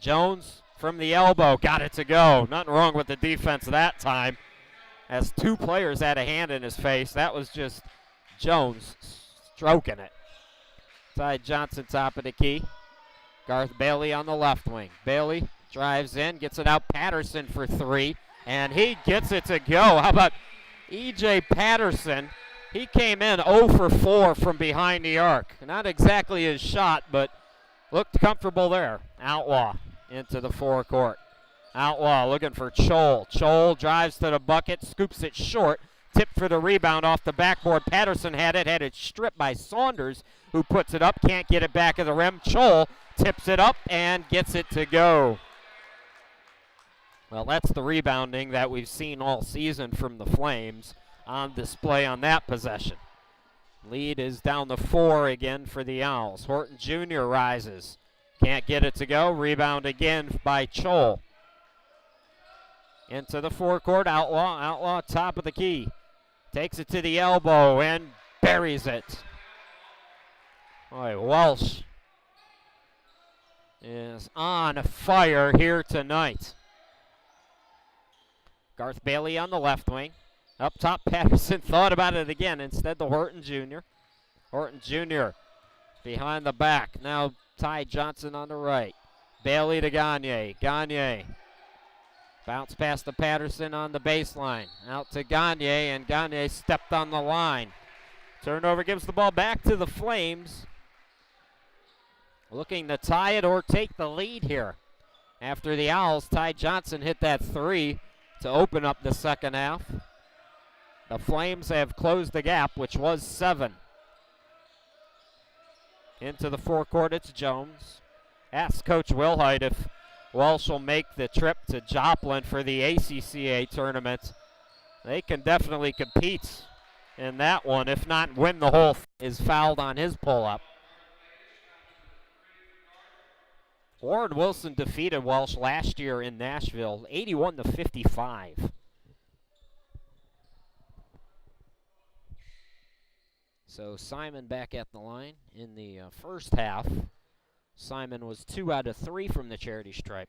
Jones from the elbow, got it to go. Nothing wrong with the defense that time, as 2 players had a hand in his face. That was just Jones stroking it. Ty Johnson top of the key. Garth Bailey on the left wing. Bailey drives in, gets it out. Patterson for three, and he gets it to go. How about E.J. Patterson? He came in 0 for 4 from behind the arc. Not exactly his shot, but looked comfortable there. Outlaw into the forecourt. Outlaw looking for Chol. Chol drives to the bucket, scoops it short. Tip for the rebound off the backboard. Patterson had it stripped by Saunders, who puts it up, can't get it back of the rim. Chol tips it up and gets it to go. Well, that's the rebounding that we've seen all season from the Flames on display on that possession. Lead is down to 4 again for the Owls. Horton Jr. rises. Can't get it to go. Rebound again by Chol. Into the forecourt. Outlaw top of the key. Takes it to the elbow and buries it. Boy, Welch is on fire here tonight. Garth Bailey on the left wing. Up top, Patterson thought about it again. Instead, the Horton Jr. Horton Jr. behind the back. Now Ty Johnson on the right. Bailey to Gagne. Gagne. Bounce past the Patterson on the baseline. Out to Gagne, and Gagne stepped on the line. Turnover gives the ball back to the Flames. Looking to tie it or take the lead here. After the Owls, Ty Johnson hit that three to open up the second half. The Flames have closed the gap, which was 7. Into the forecourt, it's Jones. Asks Coach Wilhite if Welch will make the trip to Joplin for the ACCA tournament. They can definitely compete in that one, if not win the whole is fouled on his pull-up. Warren Wilson defeated Welch last year in Nashville, 81-55. So Simon back at the line in the first half. Simon was 2 out of 3 from the charity stripe.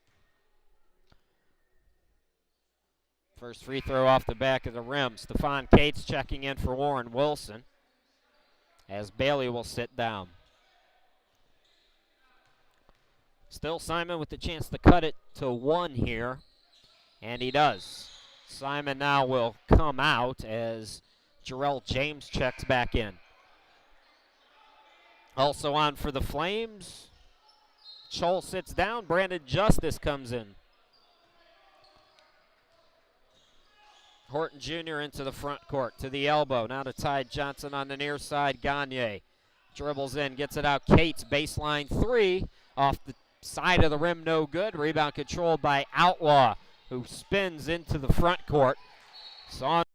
First free throw off the back of the rim. Stephon Cates checking in for Warren Wilson as Bailey will sit down. Still Simon with the chance to cut it to 1 here, and he does. Simon now will come out as Jarrell James checks back in. Also on for the Flames, Chol sits down, Brandon Justice comes in. Horton Jr. into the front court, to the elbow, now to Ty Johnson on the near side. Gagne dribbles in, gets it out. Cates, baseline 3, off the side of the rim, no good. Rebound controlled by Outlaw, who spins into the front court. Saunders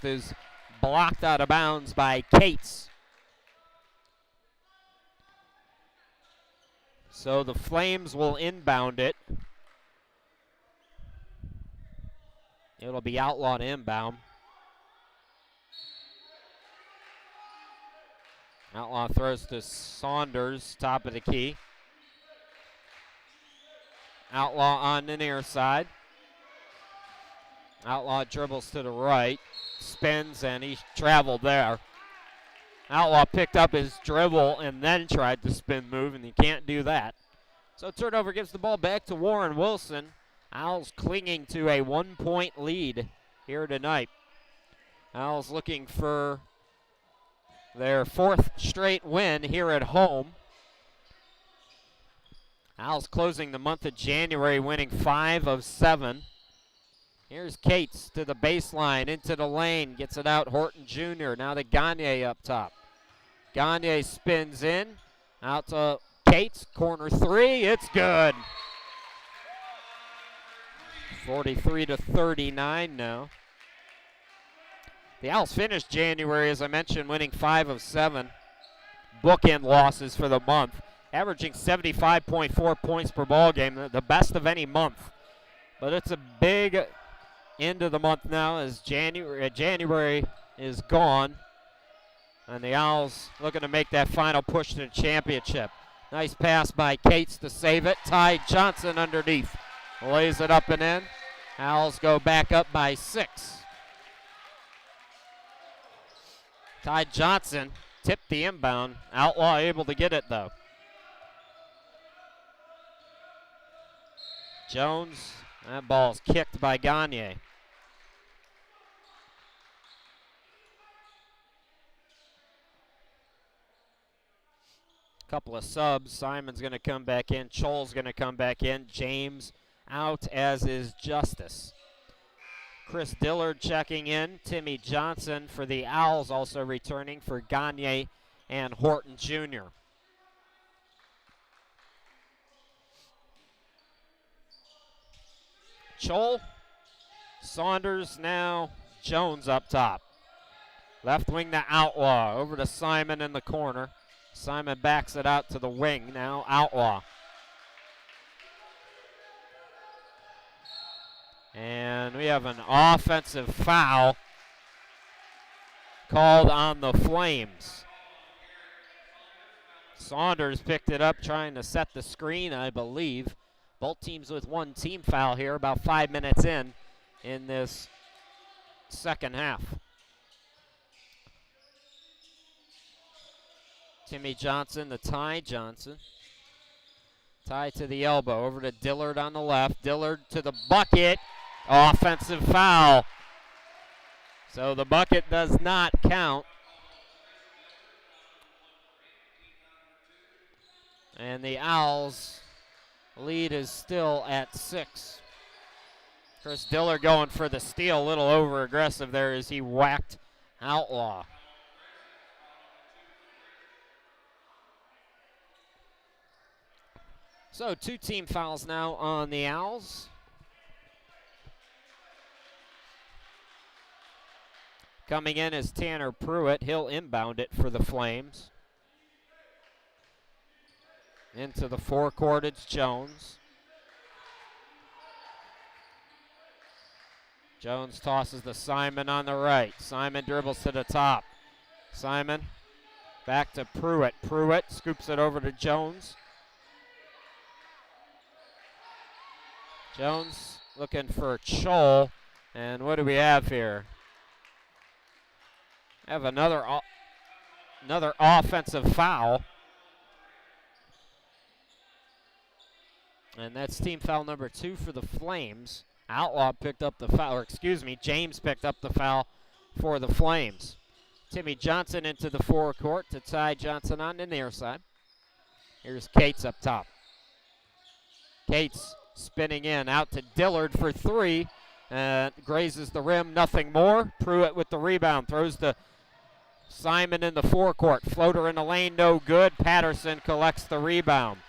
is blocked out of bounds by Cates. So the Flames will inbound it. It'll be Outlaw to inbound. Outlaw throws to Saunders, top of the key. Outlaw on the near side. Outlaw dribbles to the right, spins, and he traveled there. Outlaw picked up his dribble and then tried to spin move, and he can't do that. So turnover gives the ball back to Warren Wilson. Owls clinging to a 1-point lead here tonight. Owls looking for their 4th straight win here at home. Owls closing the month of January, winning 5 of 7. Here's Cates to the baseline, into the lane, gets it out. Horton Jr. Now to Gagne up top. Gagne spins in, out to Cates, corner 3, it's good. 43-39 now. The Owls finished January, as I mentioned, winning 5 of 7. Bookend losses for the month, averaging 75.4 points per ball game, the best of any month. But it's a big end of the month now as January is gone. And the Owls looking to make that final push to the championship. Nice pass by Cates to save it. Ty Johnson underneath. Lays it up and in. Owls go back up by 6. Ty Johnson tipped the inbound. Outlaw able to get it though. Jones, that ball's kicked by Gagne. Couple of subs. Simon's going to come back in. Choll's going to come back in. James out, as is Justice. Chris Dillard checking in. Timmy Johnson for the Owls also returning for Gagne and Horton Jr. Choll, Saunders now, Jones up top. Left wing to Outlaw, over to Simon in the corner. Simon backs it out to the wing, now Outlaw. And we have an offensive foul called on the Flames. Saunders picked it up trying to set the screen, I believe. Both teams with one team foul here, about 5 minutes in this second half. Timmy Johnson, the Ty Johnson. Ty to the elbow, over to Dillard on the left. Dillard to the bucket. Offensive foul. So the bucket does not count. And the Owls' lead is still at 6. Chris Dillard going for the steal, a little over aggressive there as he whacked Outlaw. So 2 team fouls now on the Owls. Coming in is Tanner Pruitt. He'll inbound it for the Flames. Into the forecourt, it's Jones. Jones tosses to Simon on the right. Simon dribbles to the top. Simon back to Pruitt. Pruitt scoops it over to Jones. Jones looking for Choll. And what do we have here? Have another offensive foul. And that's team foul number 2 for the Flames. Outlaw picked up the foul, or excuse me, James picked up the foul for the Flames. Timmy Johnson into the forecourt to Ty Johnson on the near side. Here's Cates up top. Cates spinning in, out to Dillard for 3. Grazes the rim, nothing more. Pruitt with the rebound, throws to Simon in the forecourt. Floater in the lane, no good. Patterson collects the rebound.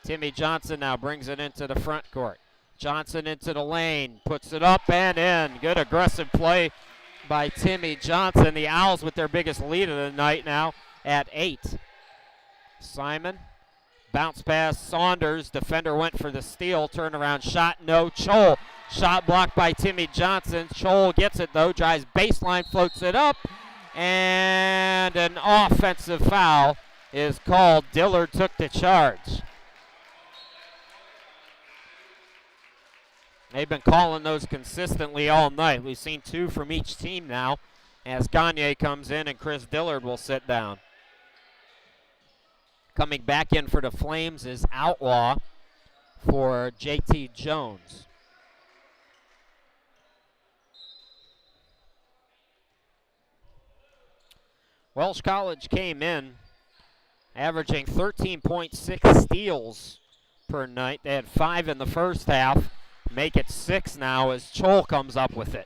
Timmy Johnson now brings it into the front court. Johnson into the lane, puts it up and in. Good aggressive play by Timmy Johnson. The Owls with their biggest lead of the night now at 8. Simon, bounce pass, Saunders. Defender went for the steal, turnaround shot, no. Choll, shot blocked by Timmy Johnson. Choll gets it though, drives baseline, floats it up, and an offensive foul is called. Dillard took the charge. They've been calling those consistently all night. We've seen 2 from each team now as Gagne comes in and Chris Dillard will sit down. Coming back in for the Flames is Outlaw for JT Jones. Welch College came in averaging 13.6 steals per night. They had 5 in the first half. Make it 6 now as Choll comes up with it.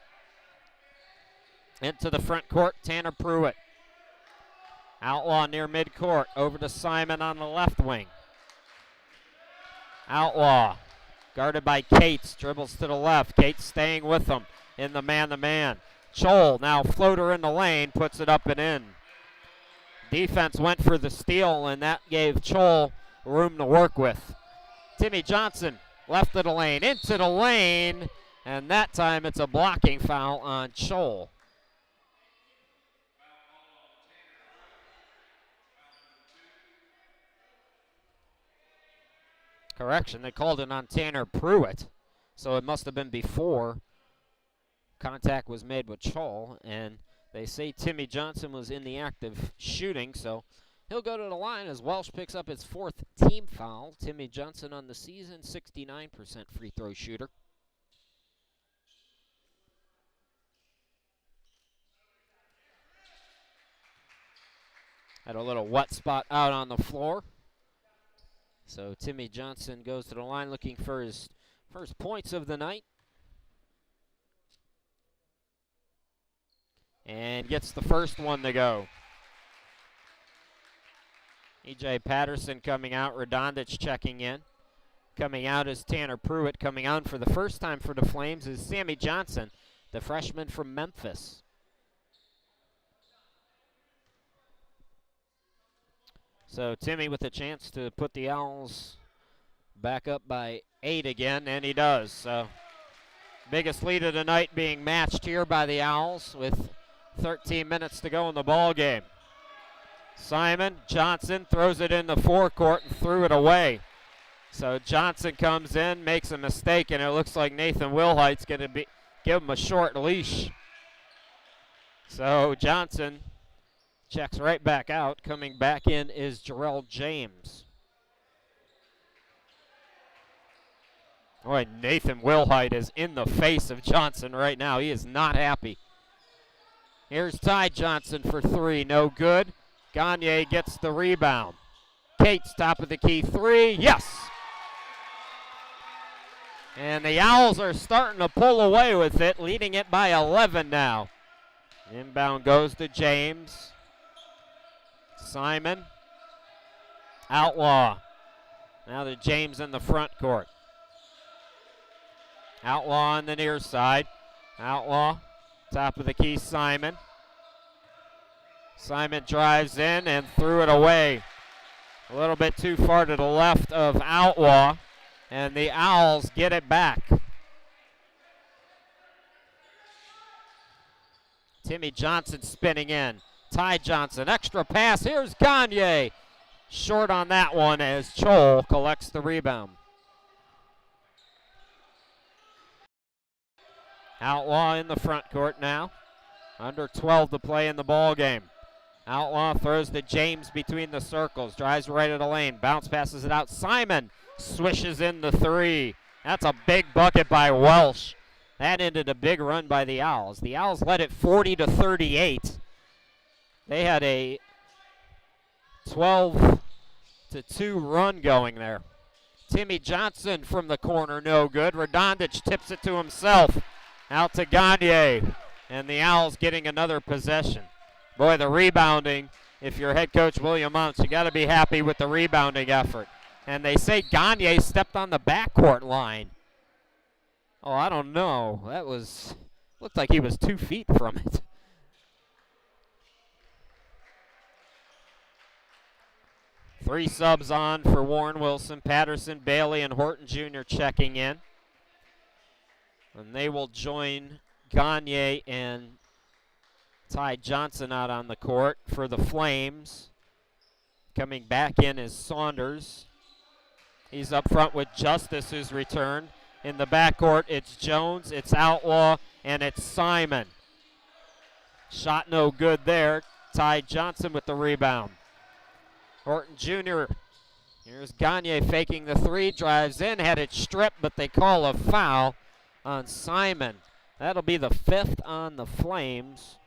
Into the front court, Tanner Pruitt. Outlaw near midcourt, over to Simon on the left wing. Outlaw, guarded by Cates, dribbles to the left. Cates staying with him in the man-to-man. Choll, now floater in the lane, puts it up and in. Defense went for the steal, and that gave Choll room to work with. Timmy Johnson, left of the lane, into the lane, and that time it's a blocking foul on Choll. Correction, they called it on Tanner Pruitt, so it must have been before contact was made with Choll, and they say Timmy Johnson was in the act of shooting, so He'll go to the line as Welch picks up his 4th team foul. Timmy Johnson on the season, 69% free throw shooter. Had a little wet spot out on the floor. So Timmy Johnson goes to the line looking for his first points of the night. And gets the first one to go. E.J. Patterson coming out, Radonjic checking in. Coming out is Tanner Pruitt. Coming on for the first time for the Flames is Sammy Johnson, the freshman from Memphis. So Timmy with a chance to put the Owls back up by 8 again, and he does. So biggest lead of the night being matched here by the Owls with 13 minutes to go in the ball game. Simon Johnson throws it in the forecourt and threw it away. So Johnson comes in, makes a mistake, and it looks like Nathan Wilhite's going to give him a short leash. So Johnson checks right back out. Coming back in is Jarrell James. Boy, Nathan Wilhite is in the face of Johnson right now. He is not happy. Here's Ty Johnson for 3, no good. Gagne gets the rebound. Cates top of the key 3, yes! And the Owls are starting to pull away with it, leading it by 11 now. Inbound goes to James. Simon. Outlaw. Now to James in the front court. Outlaw on the near side. Outlaw, top of the key, Simon. Simon drives in and threw it away. A little bit too far to the left of Outlaw, and the Owls get it back. Timmy Johnson spinning in. Ty Johnson, extra pass. Here's Gagne. Short on that one as Chol collects the rebound. Outlaw in the front court now. Under 12 to play in the ball game. Outlaw throws to James between the circles. Drives right of the lane. Bounce passes it out. Simon swishes in the 3. That's a big bucket by Welch. That ended a big run by the Owls. The Owls led it 40-38. They had a 12-2 run going there. Timmy Johnson from the corner, no good. Radonjic tips it to himself. Out to Gagne. And the Owls getting another possession. Boy, the rebounding, if you're head coach William Mounts, you got to be happy with the rebounding effort. And they say Gagne stepped on the backcourt line. Oh, I don't know. That looked like he was 2 feet from it. Three subs on for Warren Wilson. Patterson, Bailey, and Horton Jr. checking in. And they will join Gagne and Ty Johnson out on the court for the Flames. Coming back in is Saunders. He's up front with Justice, who's returned. In the backcourt, it's Jones, it's Outlaw, and it's Simon. Shot no good there. Ty Johnson with the rebound. Horton Jr. Here's Gagne faking the 3, drives in, had it stripped, but they call a foul on Simon. That'll be the 5th on the Flames.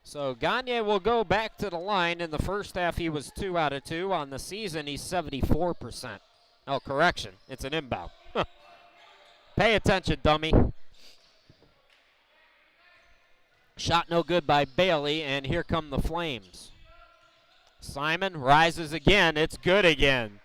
So Gagne will go back to the line. In the first half, he was 2 out of 2. On the season, he's 74%. Oh, correction. It's an inbound. Pay attention, dummy. Shot no good by Bailey, and here come the Flames. Simon rises again. It's good again.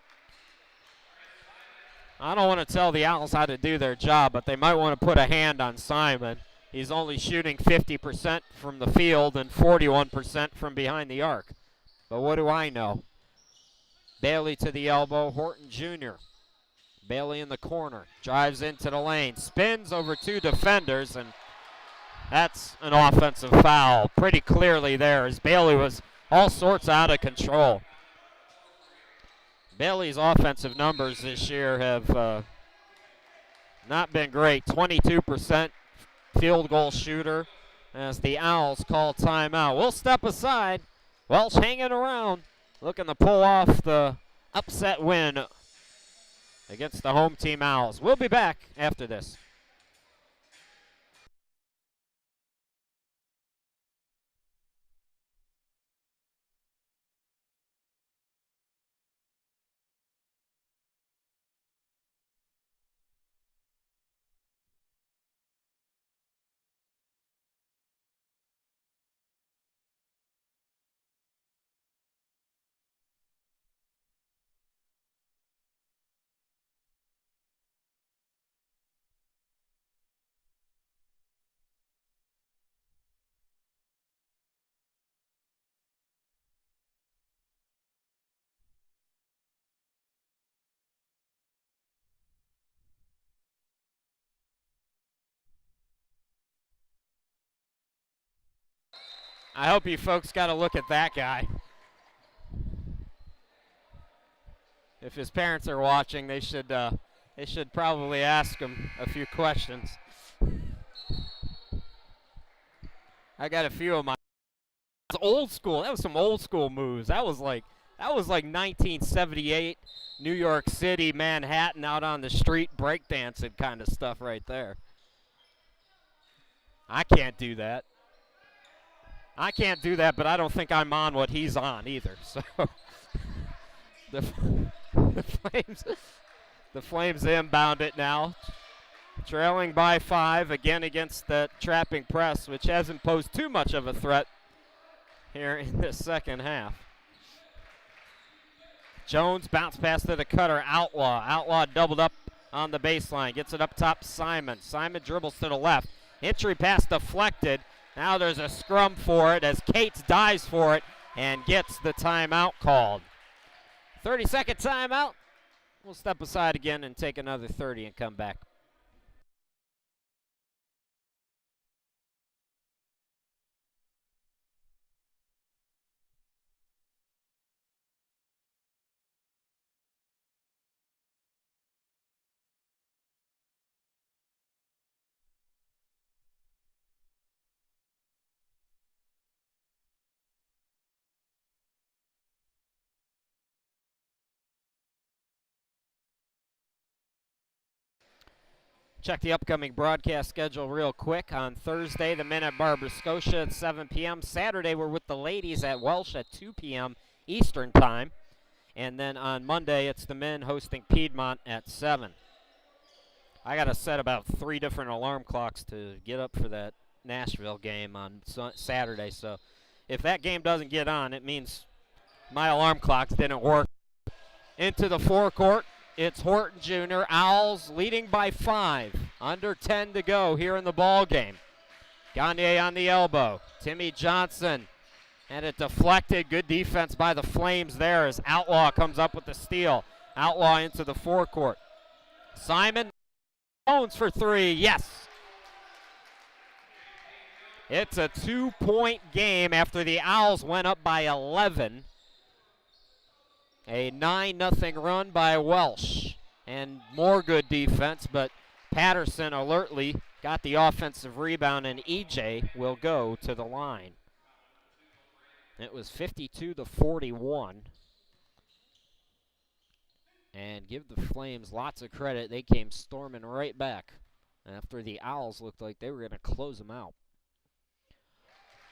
I don't want to tell the Owls how to do their job, but they might want to put a hand on Simon. He's only shooting 50% from the field and 41% from behind the arc. But what do I know? Bailey to the elbow, Horton Jr. Bailey in the corner, drives into the lane, spins over 2 defenders, and that's an offensive foul. Pretty clearly there, as Bailey was all sorts out of control. Bailey's offensive numbers this year have not been great. 22% field goal shooter as the Owls call timeout. We'll step aside. Welch hanging around, looking to pull off the upset win against the home team Owls. We'll be back after this. I hope you folks got a look at that guy. If his parents are watching, they should probably ask him a few questions. I got a few of my old school. That was some old school moves. That was like 1978 New York City, Manhattan, out on the street breakdancing kind of stuff right there. I can't do that. I can't do that, but I don't think I'm on what he's on either. So the Flames inbound it now, trailing by 5 again against the trapping press, which hasn't posed too much of a threat here in the second half. Jones bounce pass to the cutter, Outlaw. Outlaw doubled up on the baseline, gets it up top, Simon. Simon dribbles to the left. Entry pass deflected. Now there's a scrum for it as Cates dives for it and gets the timeout called. 30-second timeout. We'll step aside again and take another 30 and come back. Check the upcoming broadcast schedule real quick. On Thursday, the men at Barbara Scotia at 7 p.m. Saturday, we're with the ladies at Welch at 2 p.m. Eastern Time. And then on Monday, it's the men hosting Piedmont at 7. I got to set about 3 different alarm clocks to get up for that Nashville game on Saturday. So if that game doesn't get on, it means my alarm clocks didn't work. Into the forecourt. It's Horton Jr. Owls leading by 5. Under 10 to go here in the ball game. Gagne on the elbow. Timmy Johnson. And it deflected. Good defense by the Flames there as Outlaw comes up with the steal. Outlaw into the forecourt. Simon Jones for 3. Yes. It's a 2-point game after the Owls went up by 11. A 9-0 run by Welch, and more good defense, but Patterson alertly got the offensive rebound, and EJ will go to the line. It was 52-41. And give the Flames lots of credit. They came storming right back after the Owls looked like they were going to close them out.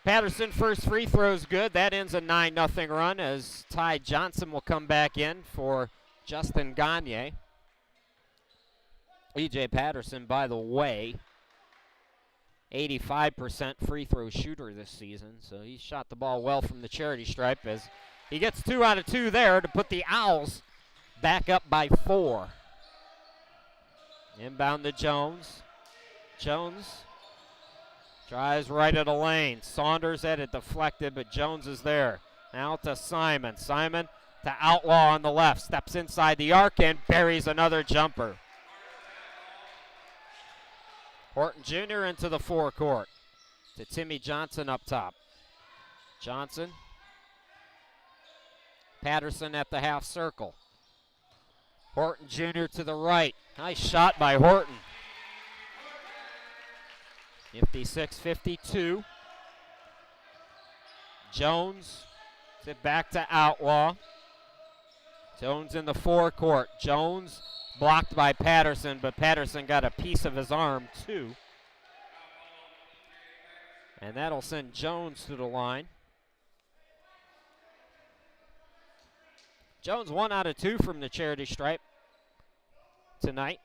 Patterson first free throw is good. That ends a 9-0 run as Ty Johnson will come back in for Justin Gagne. E.J. Patterson, by the way, 85% free throw shooter this season, so he shot the ball well from the charity stripe as he gets 2 out of 2 there to put the Owls back up by 4. Inbound to Jones. Jones tries right at the lane. Saunders had it deflected, but Jones is there. Now to Simon. Simon to Outlaw on the left. Steps inside the arc and buries another jumper. Horton Jr. into the forecourt. To Timmy Johnson up top. Johnson. Patterson at the half circle. Horton Jr. to the right. Nice shot by Horton. 56-52. Jones, it back to Outlaw. Jones in the forecourt. Jones blocked by Patterson, but Patterson got a piece of his arm too. And that'll send Jones to the line. Jones 1 out of 2 from the charity stripe tonight.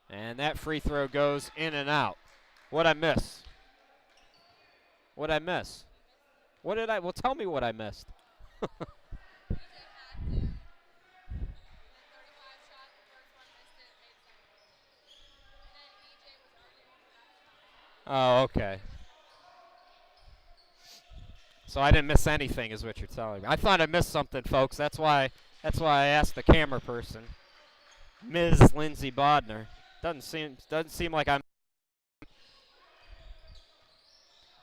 And that free throw goes in and out. What'd I miss? What'd I miss? What did I, well, tell me what I missed. Oh, okay. So I didn't miss anything is what you're telling me. I thought I missed something, folks. That's why I asked the camera person. Ms. Lindsay Bodner. Doesn't seem like I'm.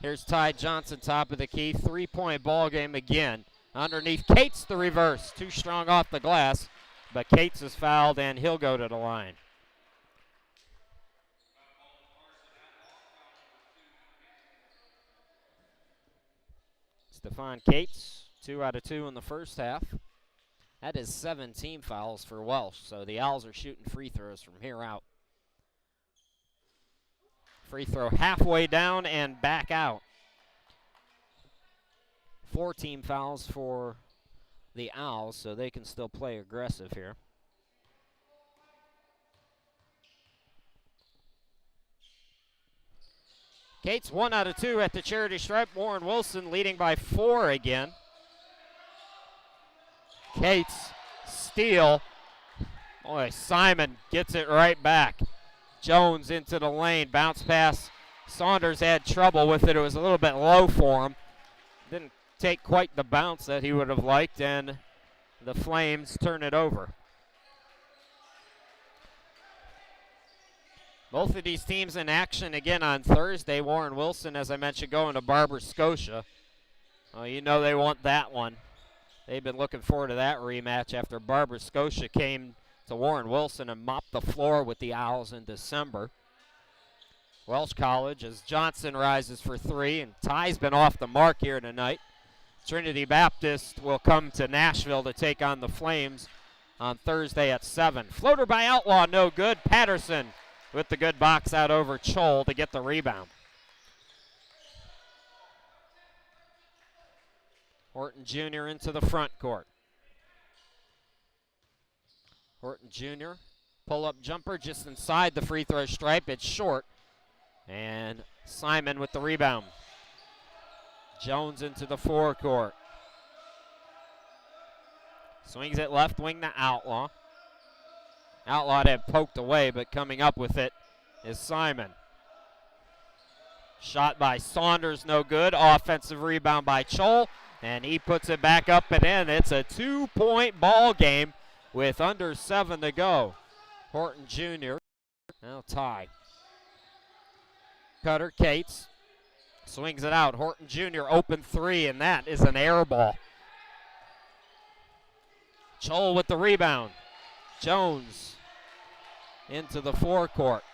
Here's Ty Johnson, top of the key. 3-point ball game again. Underneath Cates, the reverse. Too strong off the glass, but Cates is fouled and he'll go to the line. Stephon Cates, 2 out of 2 in the first half. That is 17 fouls for Welch, so the Owls are shooting free throws from here out. Free throw halfway down and back out. 14 fouls for the Owls, so they can still play aggressive here. Cates 1 out of 2 at the charity stripe. Warren Wilson leading by 4 again. Cates, steal. Boy, Simon gets it right back. Jones into the lane, bounce pass. Saunders had trouble with it. It was a little bit low for him. Didn't take quite the bounce that he would have liked, and the Flames turn it over. Both of these teams in action again on Thursday. Warren Wilson, as I mentioned, going to Barber Scotia. Oh, you know they want that one. They've been looking forward to that rematch after Barber Scotia came to Warren Wilson and mopped the floor with the Owls in December. Welch College as Johnson rises for 3, and Ty's been off the mark here tonight. Trinity Baptist will come to Nashville to take on the Flames on Thursday at 7. Floater by Outlaw, no good. Patterson with the good box out over Chol to get the rebound. Horton Jr. into the front court. Horton Jr. pull-up jumper just inside the free throw stripe. It's short. And Simon with the rebound. Jones into the forecourt. Swings it left wing to Outlaw. Outlaw had poked away, but coming up with it is Simon. Shot by Saunders, no good. Offensive rebound by Chol, and he puts it back up and in. It's a 2-point ball game with under 7 to go. Horton Jr. now tied. Cutter Cates swings it out. Horton Jr. open 3, and that is an air ball. Chol with the rebound. Jones into the forecourt.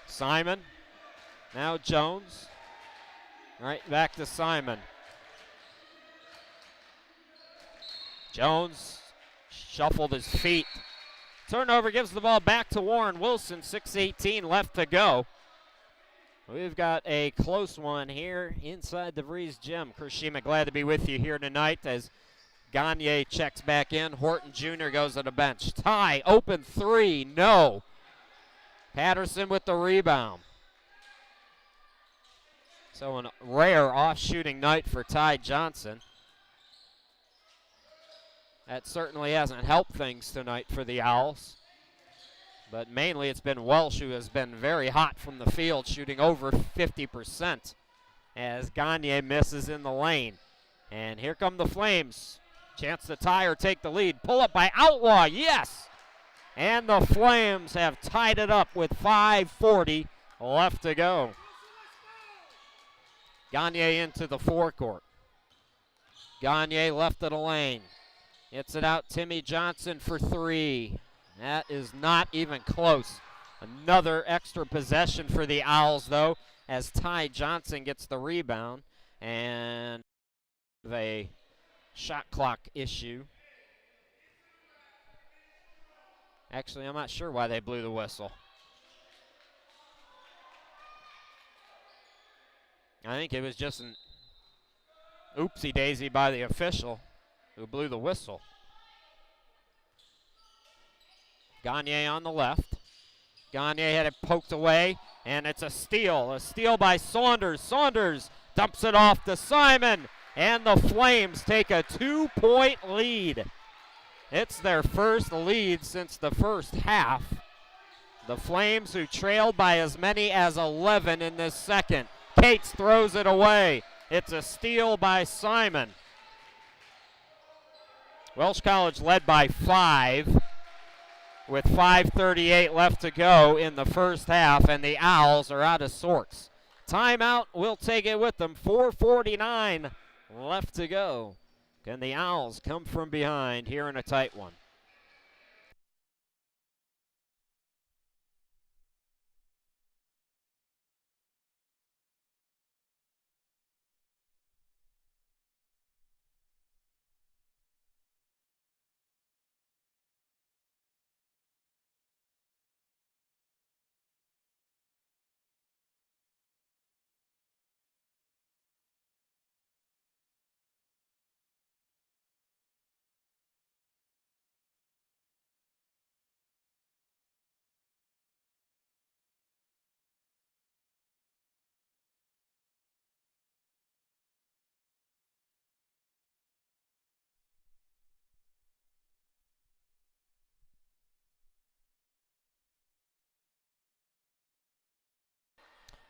Simon. Now Jones. Right back to Simon. Jones shuffled his feet. Turnover gives the ball back to Warren Wilson. 6:18 left to go. We've got a close one here inside the Breeze Gym. Chris Shima, glad to be with you here tonight as Gagne checks back in. Horton Jr. goes to the bench. Ty, open 3, no. Patterson with the rebound. So a rare off-shooting night for Ty Johnson. That certainly hasn't helped things tonight for the Owls. But mainly it's been Welch who has been very hot from the field, shooting over 50% as Gagne misses in the lane. And here come the Flames. Chance to tie or take the lead. Pull up by Outlaw, yes! And the Flames have tied it up with 5:40 left to go. Gagne into the forecourt. Gagne left of the lane. Hits it out, Timmy Johnson for three. That is not even close. Another extra possession for the Owls, though, as Ty Johnson gets the rebound. And a shot clock issue. Actually, I'm not sure why they blew the whistle. I think it was just an oopsie-daisy by the official who blew the whistle. Gagne on the left. Gagne had it poked away, and it's a steal. A steal by Saunders. Saunders dumps it off to Simon, and the Flames take a 2-point lead. It's their first lead since the first half. The Flames, who trailed by as many as 11 in this second. Cates throws it away. It's a steal by Simon. Welch College led by 5 with 5:38 left to go in the first half, and the Owls are out of sorts. Timeout, we'll take it with them. 4:49 left to go. Can the Owls come from behind here in a tight one?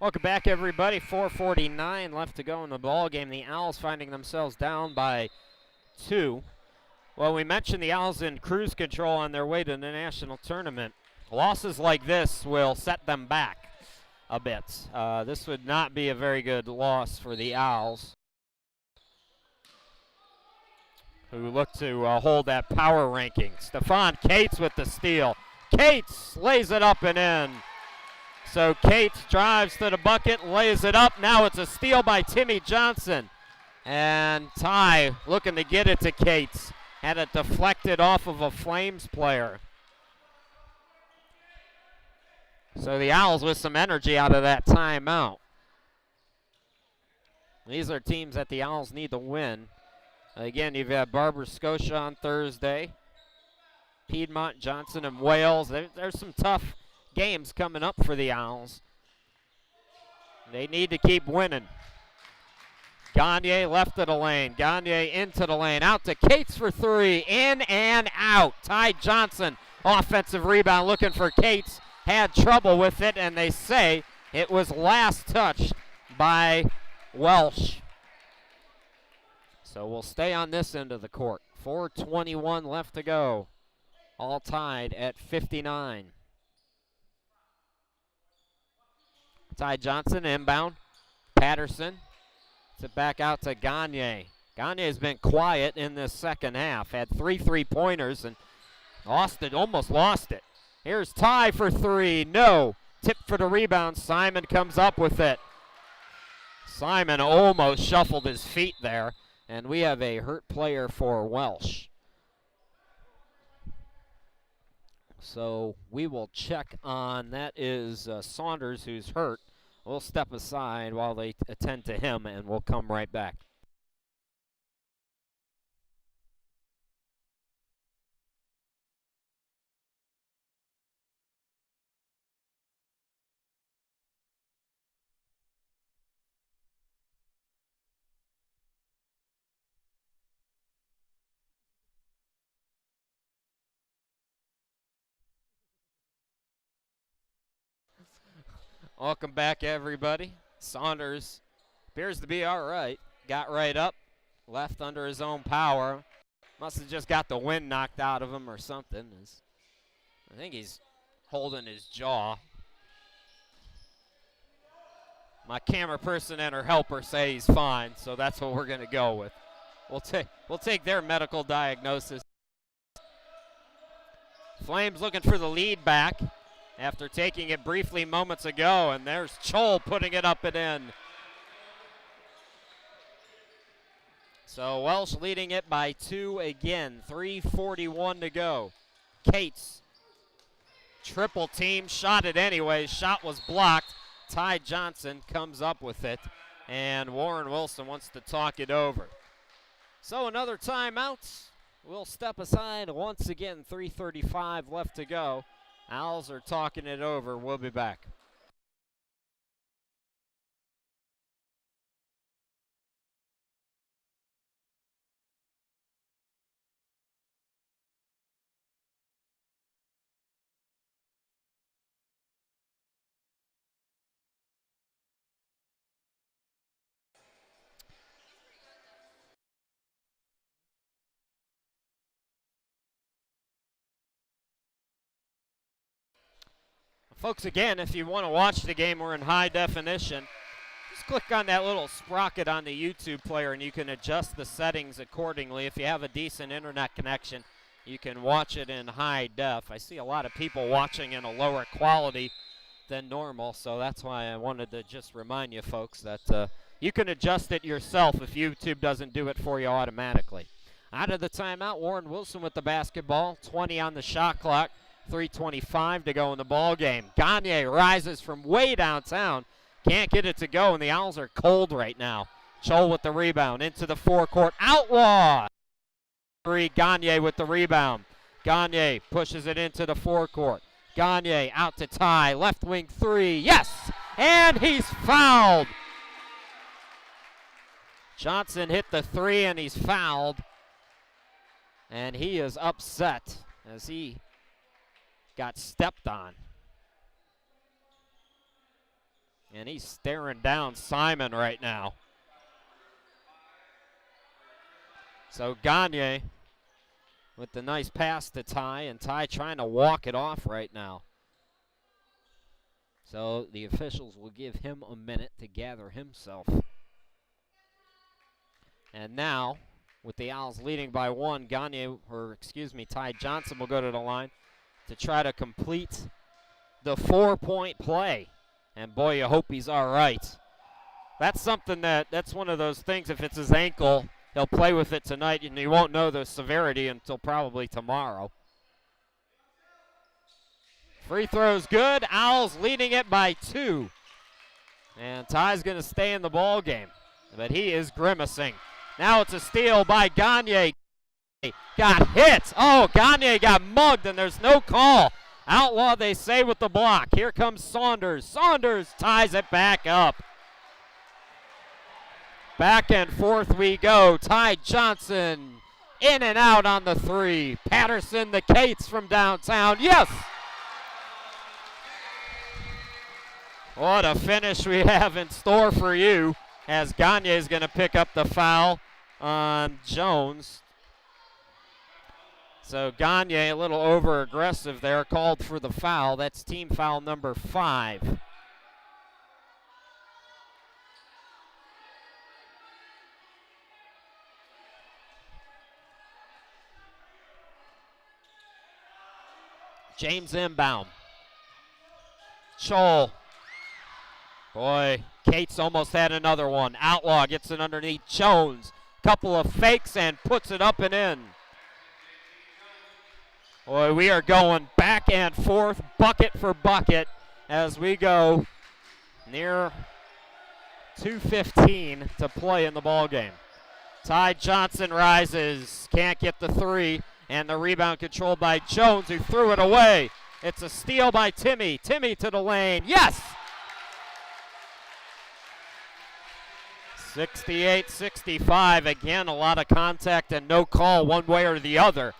Welcome back, everybody. 4:49 left to go in the ball game. The Owls finding themselves down by 2. Well, we mentioned the Owls in cruise control on their way to the national tournament. Losses like this will set them back a bit. This would not be a very good loss for the Owls, who look to hold that power ranking. Stephon Cates with the steal. Cates lays it up and in. So Cates drives to the bucket, lays it up. Now it's a steal by Timmy Johnson. And Ty looking to get it to Cates. Had it deflected off of a Flames player. So the Owls with some energy out of that timeout. These are teams that the Owls need to win. Again, you've got Barber Scotia on Thursday. Piedmont, Johnson, and Wales. There's some tough games coming up for the Owls. They need to keep winning. Gagne left of the lane. Gagne into the lane. Out to Cates for three. In and out. Ty Johnson, offensive rebound, looking for Cates. Had trouble with it, and they say it was last touched by Welch. So we'll stay on this end of the court. 4:21 left to go. All tied at 59. Ty Johnson inbound. Patterson. It's back out to Gagne. Gagne has been quiet in this second half. Had 3 3-pointers and almost lost it. Here's Ty for three. No. Tip for the rebound. Simon comes up with it. Simon almost shuffled his feet there. And we have a hurt player for Welch. So we will check on, that is Saunders, who's hurt. We'll step aside while they attend to him, and we'll come right back. Welcome back, everybody. Saunders appears to be all right. Got right up, left under his own power. Must have just got the wind knocked out of him or something. I think he's holding his jaw. My camera person and her helper say he's fine, so that's what we're going to go with. We'll take their medical diagnosis. Flames looking for the lead back after taking it briefly moments ago, and there's Chol putting it up and in. So Welch leading it by 2 again, 3:41 to go. Cates, triple team, shot it anyway. Shot was blocked. Ty Johnson comes up with it, and Warren Wilson wants to talk it over. So another timeout. We'll step aside once again, 3:35 left to go. Owls are talking it over. We'll be back. Folks, again, if you want to watch the game, we're in high definition. Just click on that little sprocket on the YouTube player and you can adjust the settings accordingly. If you have a decent internet connection, you can watch it in high def. I see a lot of people watching in a lower quality than normal, so that's why I wanted to just remind you folks that you can adjust it yourself if YouTube doesn't do it for you automatically. Out of the timeout, Warren Wilson with the basketball, 20 on the shot clock. 3:25 to go in the ball game. Gagne rises from way downtown. Can't get it to go, and the Owls are cold right now. Chol with the rebound into the forecourt. Outlaw! Gagne with the rebound. Gagne pushes it into the forecourt. Gagne out to Ty. Left wing three. Yes! And he's fouled. Johnson hit the three, and he's fouled. And he is upset as he got stepped on. And he's staring down Simon right now. So Gagne with the nice pass to Ty, and Ty trying to walk it off right now. So the officials will give him a minute to gather himself. And now, with the Owls leading by one, Ty Johnson will go to the line to try to complete the 4-point play. And boy, you hope he's all right. That's something that's one of those things, if it's his ankle, he'll play with it tonight, and you won't know the severity until probably tomorrow. Free throw's good. Owls leading it by 2. And Ty's going to stay in the ball game, but he is grimacing. Now it's a steal by Gagne. Got hit. Oh, Gagne got mugged, and there's no call. Outlaw, they say, with the block. Here comes Saunders. Saunders ties it back up. Back and forth we go. Ty Johnson in and out on the three. Patterson, the Cates from downtown. Yes! What a finish we have in store for you, as Gagne is going to pick up the foul on Jones. So Gagne, a little over-aggressive there, called for the foul. That's team foul number 5. James inbound. Chol. Boy, Cates almost had another one. Outlaw gets it underneath Jones. Couple of fakes and puts it up and in. Boy, we are going back and forth, bucket for bucket, as we go near 2:15 to play in the ball game. Ty Johnson rises, can't get the three, and the rebound controlled by Jones, who threw it away. It's a steal by Timmy. Timmy to the lane. Yes! 68-65. Again, a lot of contact and no call one way or the other.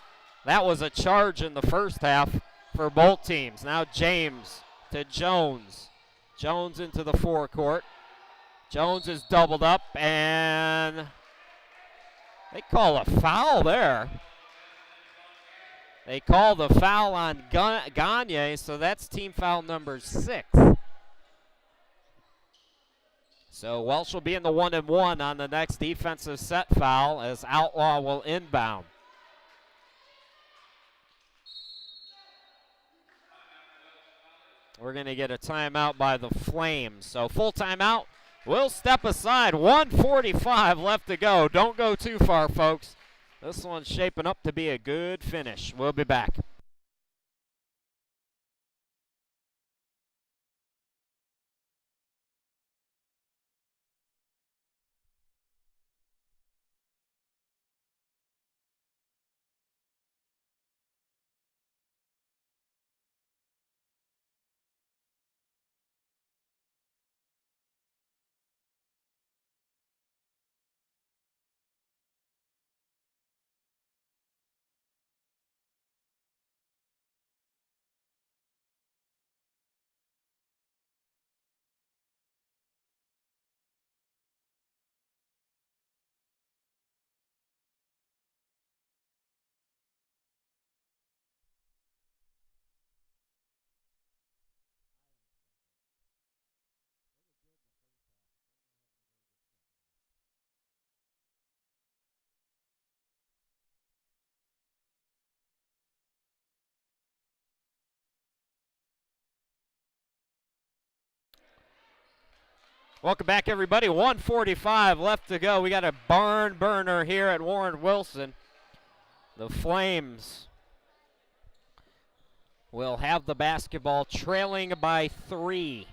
That was a charge in the first half for both teams. Now James to Jones. Jones into the forecourt. Jones is doubled up, and they call a foul there. They call the foul on Gagne, so that's team foul number 6. So Welch will be in the 1-and-1 on the next defensive set foul as Outlaw will inbound. We're going to get a timeout by the Flames. So full timeout. We'll step aside. 1:45 left to go. Don't go too far, folks. This one's shaping up to be a good finish. We'll be back. Welcome back, everybody. 1:45 left to go. We got a barn burner here at Warren Wilson. The Flames will have the basketball, trailing by 3.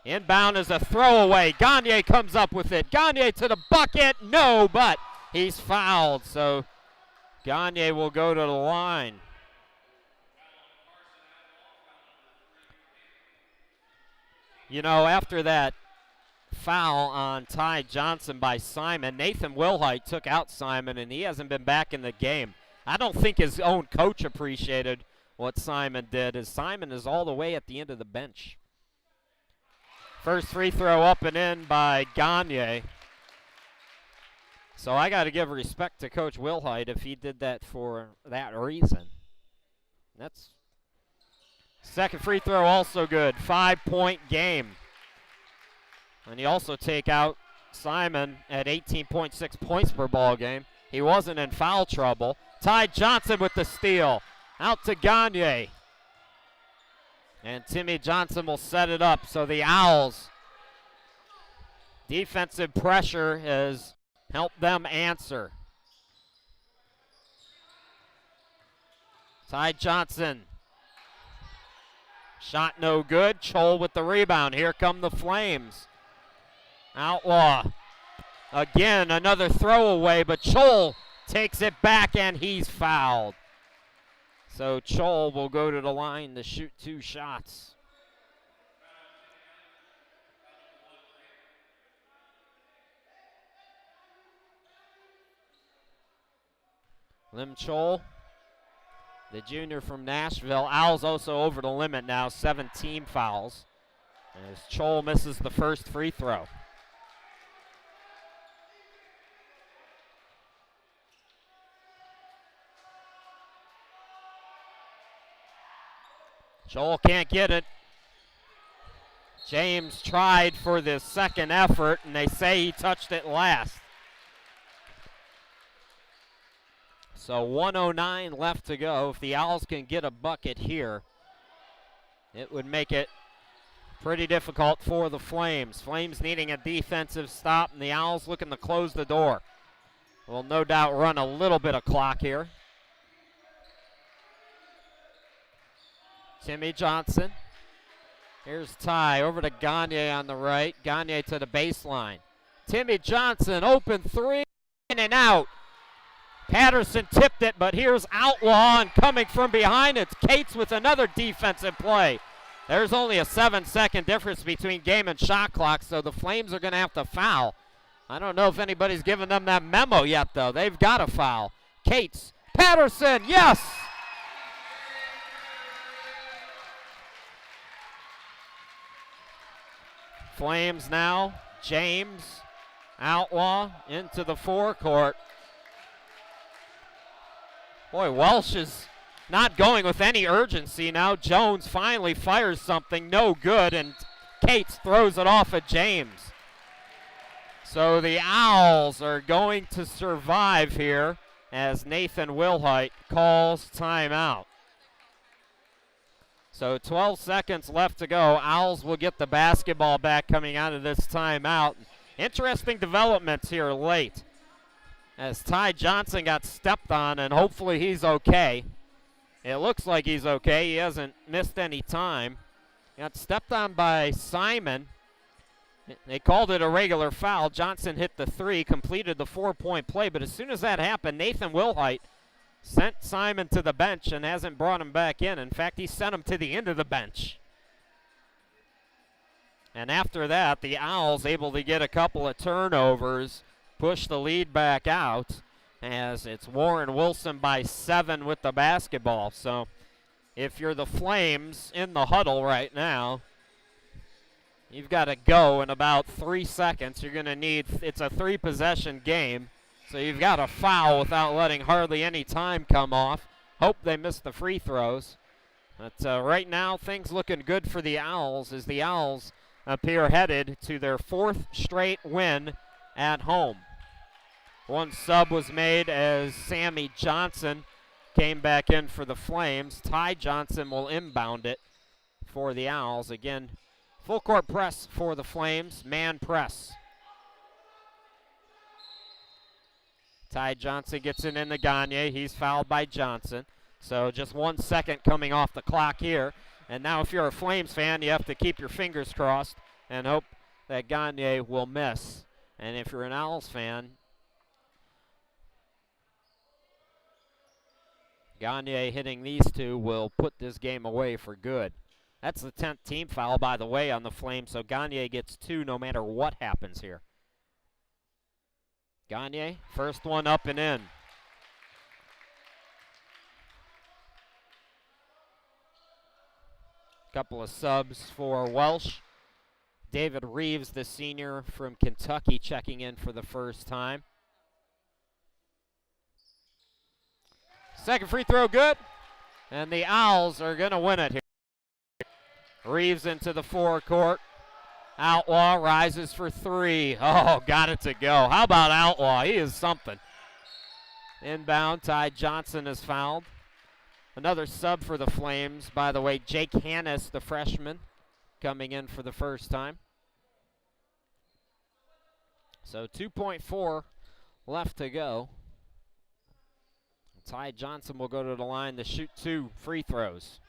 Inbound is a throwaway. Gagne comes up with it. Gagne to the bucket. No, but he's fouled. So Gagne will go to the line. You know, after that foul on Ty Johnson by Simon, Nathan Wilhite took out Simon, and he hasn't been back in the game. I don't think his own coach appreciated what Simon did, as Simon is all the way at the end of the bench. First free throw up and in by Gagne. So I got to give respect to Coach Wilhite if he did that for that reason. That's second free throw also good. 5-point game. And you also take out Simon at 18.6 points per ball game. He wasn't in foul trouble. Ty Johnson with the steal. Out to Gagne. And Timmy Johnson will set it up. So the Owls, defensive pressure has helped them answer. Ty Johnson. Shot no good. Chol with the rebound. Here come the Flames. Outlaw. Again, another throwaway, but Chol takes it back and he's fouled. So Chol will go to the line to shoot 2 shots. Lim Chol, the junior from Nashville. Owls also over the limit now, 17 fouls. As Chol misses the first free throw. Chol can't get it. James tried for the second effort, and they say he touched it last. So 1:09 left to go. If the Owls can get a bucket here, it would make it pretty difficult for the Flames. Flames needing a defensive stop, and the Owls looking to close the door. Will no doubt run a little bit of clock here. Timmy Johnson. Here's Ty over to Gagne on the right. Gagne to the baseline. Timmy Johnson, open 3, in and out. Patterson tipped it, but here's Outlaw, and coming from behind, it's Cates with another defensive play. There's only a 7-second difference between game and shot clock, so the Flames are going to have to foul. I don't know if anybody's given them that memo yet, though. They've got to foul. Cates, Patterson, yes! Flames now, James, Outlaw into the forecourt. Boy, Welch is not going with any urgency now. Jones finally fires something, no good, and Cates throws it off at James. So the Owls are going to survive here as Nathan Wilhite calls timeout. So 12 seconds left to go. Owls will get the basketball back coming out of this timeout. Interesting developments here late as Ty Johnson got stepped on, and hopefully he's okay. It looks like he's okay. He hasn't missed any time. Got stepped on by Simon. They called it a regular foul. Johnson hit the three, completed the 4-point play, but as soon as that happened, Nathan Wilhite sent Simon to the bench and hasn't brought him back in. In fact, he sent him to the end of the bench. And after that, the Owls able to get a couple of turnovers, push the lead back out, as it's Warren Wilson by 7 with the basketball. So if you're the Flames in the huddle right now, you've got to go in about 3 seconds. You're going to need, it's a 3-possession game, so you've got to foul without letting hardly any time come off. Hope they miss the free throws. But right now, things looking good for the Owls as the Owls appear headed to their 4th straight win at home. One sub was made as Sammy Johnson came back in for the Flames. Ty Johnson will inbound it for the Owls. Again, full court press for the Flames, man press. Ty Johnson gets it into Gagne. He's fouled by Johnson. So just 1 second coming off the clock here. And now if you're a Flames fan, you have to keep your fingers crossed and hope that Gagne will miss. And if you're an Owls fan, Gagne hitting these two will put this game away for good. That's the 10th team foul, by the way, on the Flames, so Gagne gets 2 no matter what happens here. Gagne, first one up and in. Couple of subs for Welch. David Reeves, the senior from Kentucky, checking in for the first time. Second free throw good, and the Owls are going to win it here. Reeves into the forecourt. Outlaw rises for 3. Oh, got it to go. How about Outlaw? He is something. Inbound, Ty Johnson is fouled. Another sub for the Flames, by the way, Jake Hannes, the freshman, coming in for the first time. So 2.4 left to go. Ty Johnson will go to the line to shoot 2 free throws.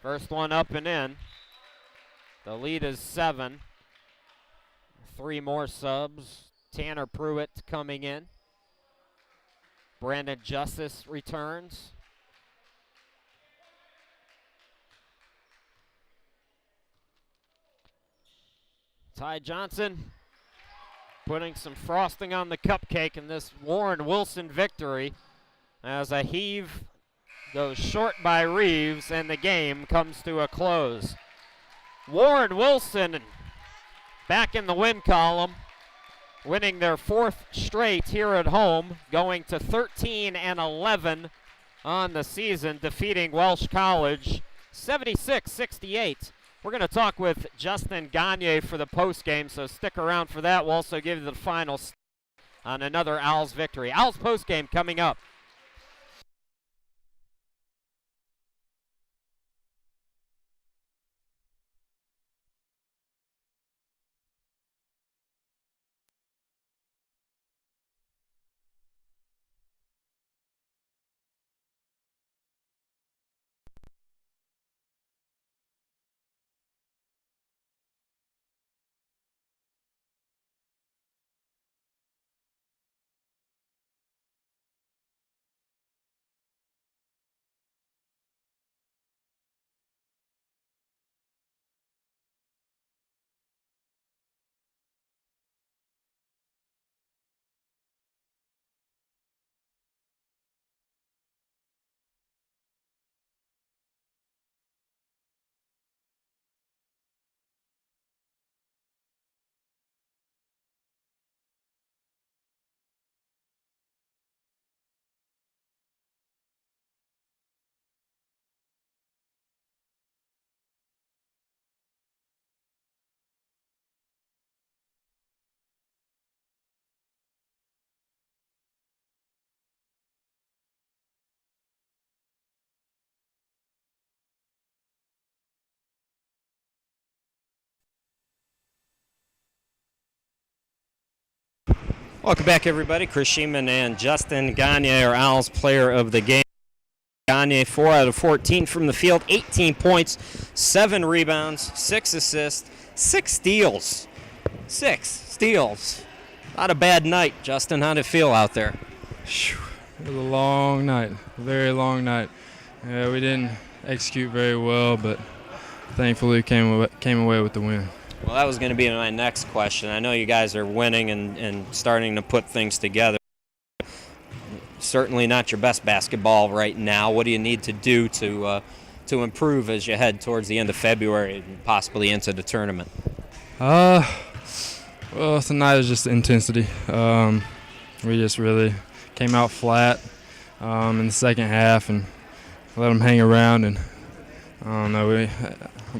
First one up and in. The lead is 7. 3 more subs. Tanner Pruitt coming in. Brandon Justice returns. Ty Johnson putting some frosting on the cupcake in this Warren Wilson victory as a heave goes short by Reeves and the game comes to a close. Warren Wilson back in the win column, winning their 4th straight here at home, going to 13-11 on the season, defeating Welch College 76-68. We're going to talk with Justin Gagne for the postgame, so stick around for that. We'll also give you the final on another Owls victory. Owls postgame coming up. Welcome back, everybody. Chris Sheeman and Justin Gagne are Owls player of the game. Gagne, 4 out of 14 from the field, 18 points, 7 rebounds, 6 assists, 6 steals. 6 steals. Not a bad night, Justin. How did it feel out there? It was a long night, a very long night. We didn't execute very well, but thankfully came away with the win. Well, that was going to be my next question. I know you guys are winning and starting to put things together. Certainly not your best basketball right now. What do you need to do to improve as you head towards the end of February and possibly into the tournament? Well, tonight was just intensity. We just really came out flat in the second half and let them hang around. And I don't know,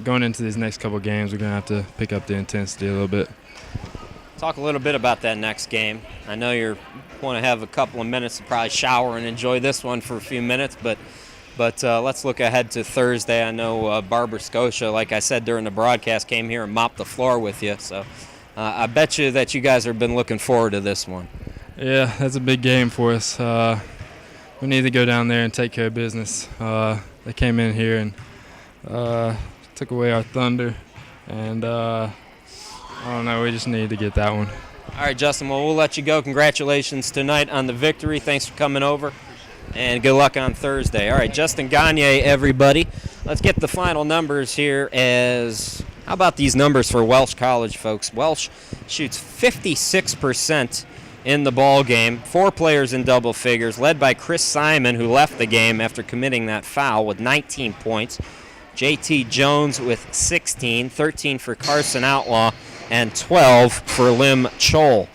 going into these next couple games, we're going to have to pick up the intensity a little bit. Talk a little bit about that next game. I know you want to have a couple of minutes to probably shower and enjoy this one for a few minutes, but let's look ahead to Thursday. I know Barber Scotia, like I said during the broadcast, came here and mopped the floor with you. So I bet you that you guys have been looking forward to this one. Yeah, that's a big game for us. We need to go down there and take care of business. They came in here and took away our thunder, and I don't know, we just need to get that one. All right, Justin, well, we'll let you go. Congratulations tonight on the victory. Thanks for coming over, and good luck on Thursday. All right, Justin Gagne, everybody. Let's get the final numbers here. How about these numbers for Welch College, folks? Welch shoots 56% in the ball game. 4 players in double figures, led by Chris Simon, who left the game after committing that foul with 19 points. J.T. Jones with 16, 13 for Carson Outlaw, and 12 for Lim Chol.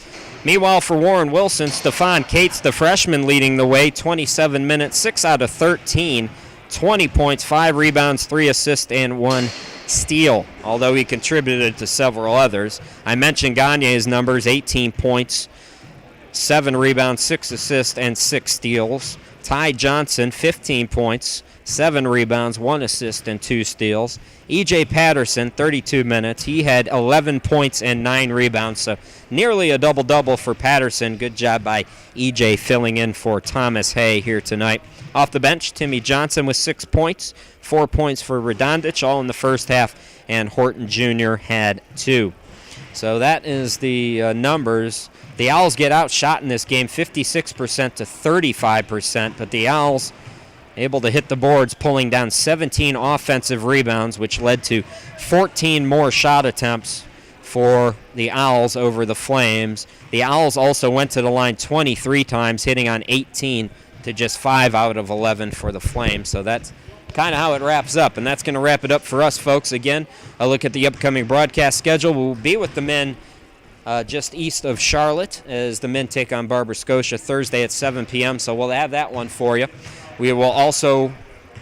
Meanwhile, for Warren Wilson, Stephon Cates, the freshman, leading the way, 27 minutes, 6 out of 13, 20 points, 5 rebounds, 3 assists, and 1 steal, although he contributed to several others. I mentioned Gagne's numbers, 18 points, 7 rebounds, 6 assists, and 6 steals. Ty Johnson, 15 points, 7 rebounds, 1 assist, and 2 steals. E.J. Patterson, 32 minutes. He had 11 points and 9 rebounds, so nearly a double-double for Patterson. Good job by E.J. filling in for Thomas Hay here tonight. Off the bench, Timmy Johnson with 6 points, 4 points for Radonjic, all in the first half, and Horton Jr. had 2. So that is the numbers. The Owls get outshot in this game, 56% to 35%, but the Owls able to hit the boards, pulling down 17 offensive rebounds, which led to 14 more shot attempts for the Owls over the Flames. The Owls also went to the line 23 times, hitting on 18 to just 5 out of 11 for the Flames. So that's kind of how it wraps up, and that's going to wrap it up for us, folks. Again, a look at the upcoming broadcast schedule. We'll be with the men just east of Charlotte as the men take on Barber Scotia Thursday at 7 p.m., so we'll have that one for you. We will also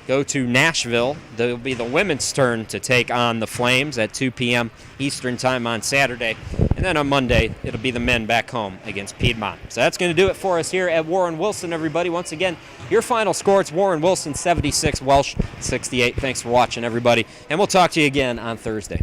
go to Nashville. It'll be the women's turn to take on the Flames at 2 p.m. Eastern time on Saturday. And then on Monday, it'll be the men back home against Piedmont. So that's going to do it for us here at Warren Wilson, everybody. Once again, your final score, it's Warren Wilson 76, Welch 68. Thanks for watching, everybody. And we'll talk to you again on Thursday.